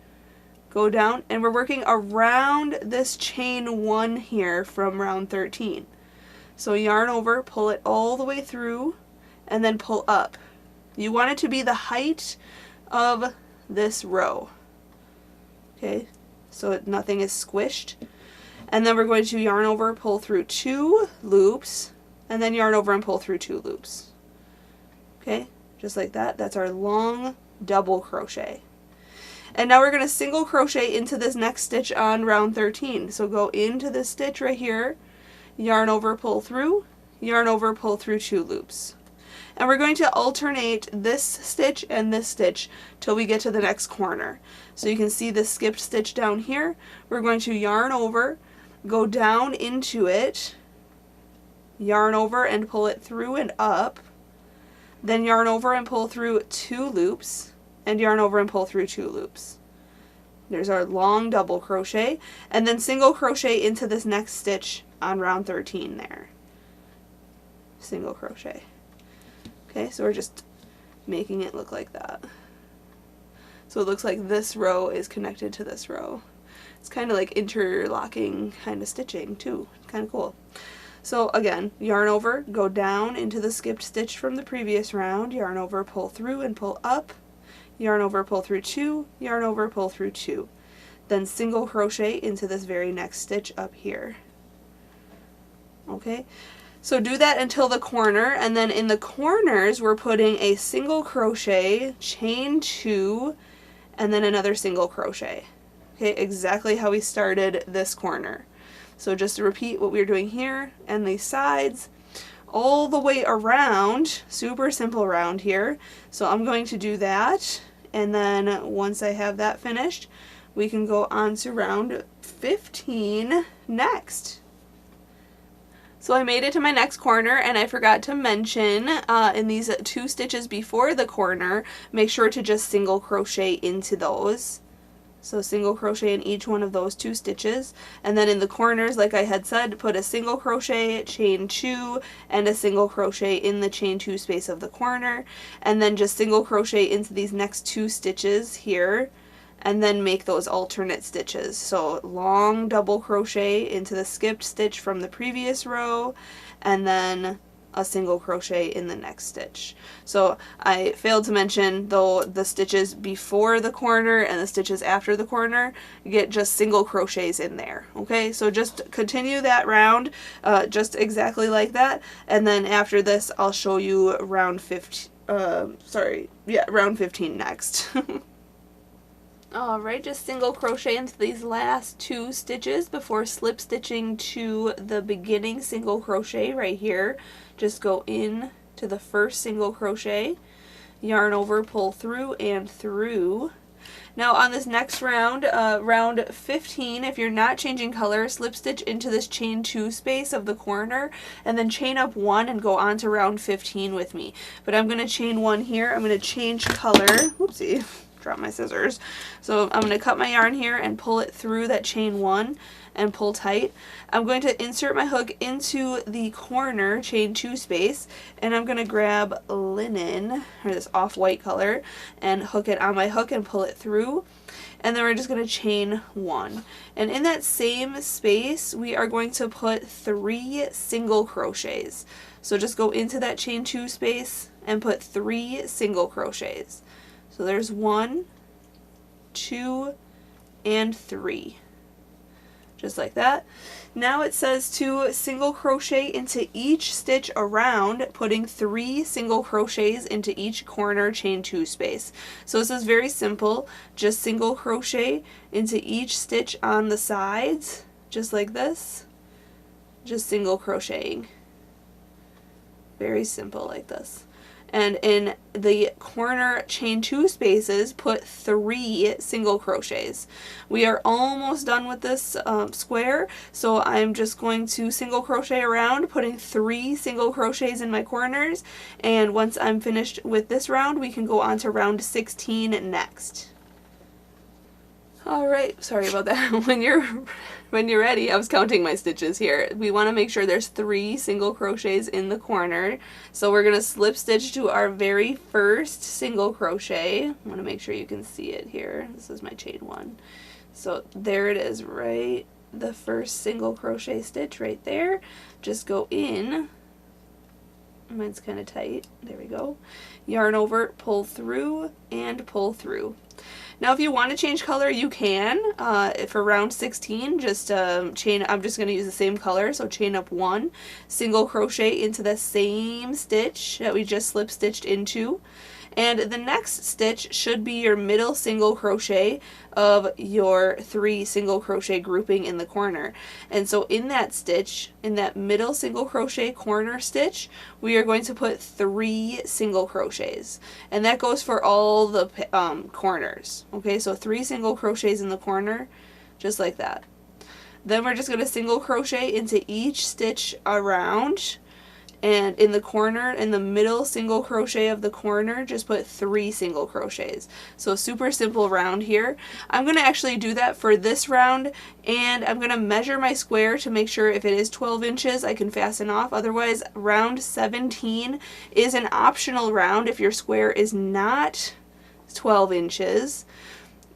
go down, and we're working around this chain 1 here from round 13. So yarn over, pull it all the way through, and then pull up. You want it to be the height of this row. Okay, so nothing is squished. And then we're going to yarn over, pull through 2 loops, and then yarn over and pull through 2 loops. Okay, just like that. That's our long double crochet. And now we're going to single crochet into this next stitch on round 13. So go into this stitch right here, yarn over, pull through, yarn over, pull through 2 loops. And we're going to alternate this stitch and this stitch till we get to the next corner. So you can see the skipped stitch down here. We're going to yarn over, go down into it, yarn over and pull it through and up, then yarn over and pull through 2 loops, and yarn over and pull through 2 loops. There's our long double crochet, and then single crochet into this next stitch on round 13 there. Single crochet. Okay, so we're just making it look like that. So it looks like this row is connected to this row. It's kind of like interlocking kind of stitching too. Kind of cool. So again, yarn over, go down into the skipped stitch from the previous round, yarn over, pull through and pull up, yarn over, pull through 2, yarn over, pull through 2. Then single crochet into this very next stitch up here. Okay, so do that until the corner, and then in the corners we're putting a single crochet, chain 2, and then another single crochet. Okay, exactly how we started this corner. So just to repeat what we're doing here and these sides all the way around, super simple round here. So I'm going to do that, and then once I have that finished, we can go on to round 15 next. So I made it to my next corner, and I forgot to mention in these 2 stitches before the corner, make sure to just single crochet into those. So single crochet in each one of those 2 stitches, and then in the corners, like I had said, put a single crochet, chain 2, and a single crochet in the chain 2 space of the corner, and then just single crochet into these next 2 stitches here, and then make those alternate stitches. So long double crochet into the skipped stitch from the previous row, and then a single crochet in the next stitch. So I failed to mention, though, the stitches before the corner and the stitches after the corner, you get just single crochets in there. Okay, so just continue that round just exactly like that, and then after this I'll show you round 15 round 15 next. Alright, just single crochet into these last 2 stitches before slip stitching to the beginning single crochet right here. Just go in to the first single crochet, yarn over, pull through and through. Now on this next round, round 15, if you're not changing color, slip stitch into this chain 2 space of the corner, and then chain up 1 and go on to round 15 with me. But I'm going to chain 1 here. I'm going to change color. Oopsie. Drop my scissors. So I'm going to cut my yarn here and pull it through that chain 1 and pull tight. I'm going to insert my hook into the corner chain 2 space, and I'm going to grab linen, or this off-white color, and hook it on my hook and pull it through. And then we're just going to chain 1. And in that same space we are going to put 3 single crochets. So just go into that chain 2 space and put 3 single crochets. So there's 1, 2, and 3. Just like that. Now it says to single crochet into each stitch around, putting 3 single crochets into each corner chain 2 space. So this is very simple. Just single crochet into each stitch on the sides, just like this. Just single crocheting. Very simple like this. And in the corner chain 2 spaces, put 3 single crochets. We are almost done with this square, so I'm just going to single crochet around, putting 3 single crochets in my corners, and once I'm finished with this round, we can go on to round 16 next. Alright, sorry about that. When you're ready, I was counting my stitches here. We want to make sure there's 3 single crochets in the corner. So we're going to slip stitch to our very first single crochet. I want to make sure you can see it here. This is my chain 1. So there it is, right? The first single crochet stitch right there. Just go in. Mine's kind of tight. There we go. Yarn over, pull through, and pull through. Now if you want to change color, you can. For round 16, just chain, I'm just going to use the same color, so chain up 1, single crochet into the same stitch that we just slip stitched into. And the next stitch should be your middle single crochet of your 3 single crochet grouping in the corner. And so in that stitch, in that middle single crochet corner stitch, we are going to put 3 single crochets. And that goes for all the corners. Okay, so 3 single crochets in the corner, just like that. Then we're just going to single crochet into each stitch around. And in the corner, in the middle single crochet of the corner, just put 3 single crochets. So super simple round here. I'm going to actually do that for this round, and I'm going to measure my square to make sure if it is 12 inches I can fasten off. Otherwise, round 17 is an optional round if your square is not 12 inches.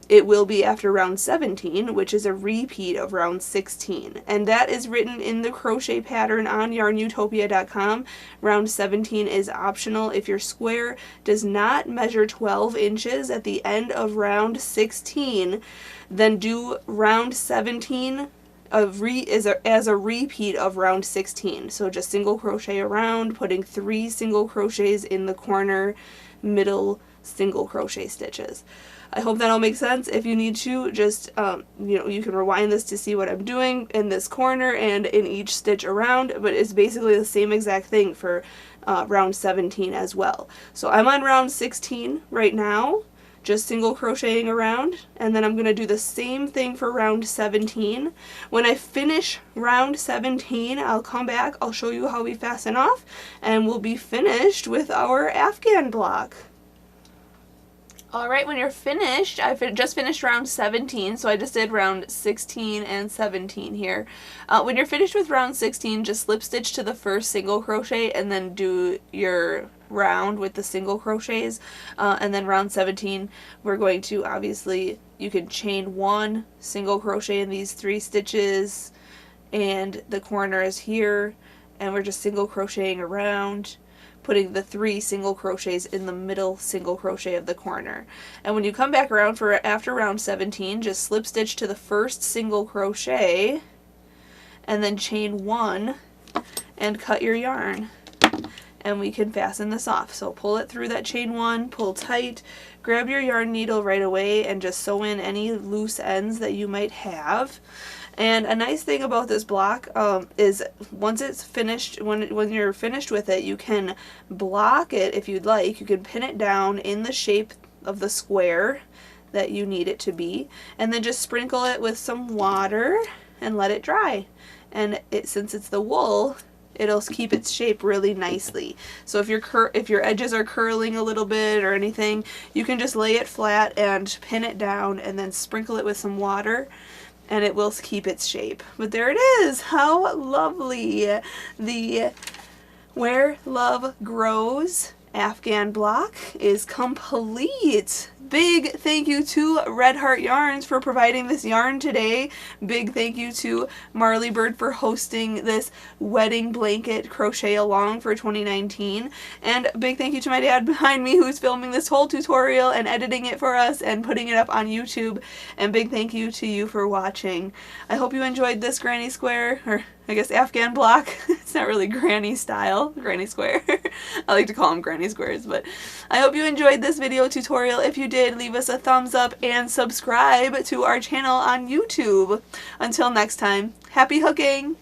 it will be after round 17, which is a repeat of round 16. And that is written in the crochet pattern on YARNutopia.com. Round 17 is optional. If your square does not measure 12 inches at the end of round 16, then do round 17 as a repeat of round 16. So just single crochet around, putting 3 single crochets in the corner, middle single crochet stitches. I hope that all makes sense. If you need to, just you can rewind this to see what I'm doing in this corner and in each stitch around, but it's basically the same exact thing for round 17 as well. So I'm on round 16 right now, just single crocheting around, and then I'm going to do the same thing for round 17. When I finish round 17, I'll come back, I'll show you how we fasten off, and we'll be finished with our Afghan block. Alright, when you're finished, I just finished round 17, so I just did round 16 and 17 here. When you're finished with round 16, just slip stitch to the first single crochet and then do your round with the single crochets. And then round 17, we're going to, obviously, you can chain 1 single crochet in these 3 stitches, and the corner is here, and we're just single crocheting around, putting the 3 single crochets in the middle single crochet of the corner. And when you come back around for after round 17, just slip stitch to the first single crochet and then chain 1 and cut your yarn, and we can fasten this off. So pull it through that chain 1, pull tight, grab your yarn needle right away and just sew in any loose ends that you might have. And a nice thing about this block is once it's finished, when you're finished with it, you can block it if you'd like. You can pin it down in the shape of the square that you need it to be, and then just sprinkle it with some water and let it dry. And since it's the wool, it'll keep its shape really nicely. So if your edges are curling a little bit or anything, you can just lay it flat and pin it down and then sprinkle it with some water, and it will keep its shape. But there it is! How lovely! The Where Love Grows Afghan block is complete. Big thank you to Red Heart Yarns for providing this yarn today. Big thank you to Marley Bird for hosting this wedding blanket crochet along for 2019. And big thank you to my dad behind me who's filming this whole tutorial and editing it for us and putting it up on YouTube. And big thank you to you for watching. I hope you enjoyed this granny square, or I guess Afghan block. It's not really granny style, granny square. I like to call them granny squares, but I hope you enjoyed this video tutorial. If you did, leave us a thumbs up and subscribe to our channel on YouTube. Until next time, happy hooking!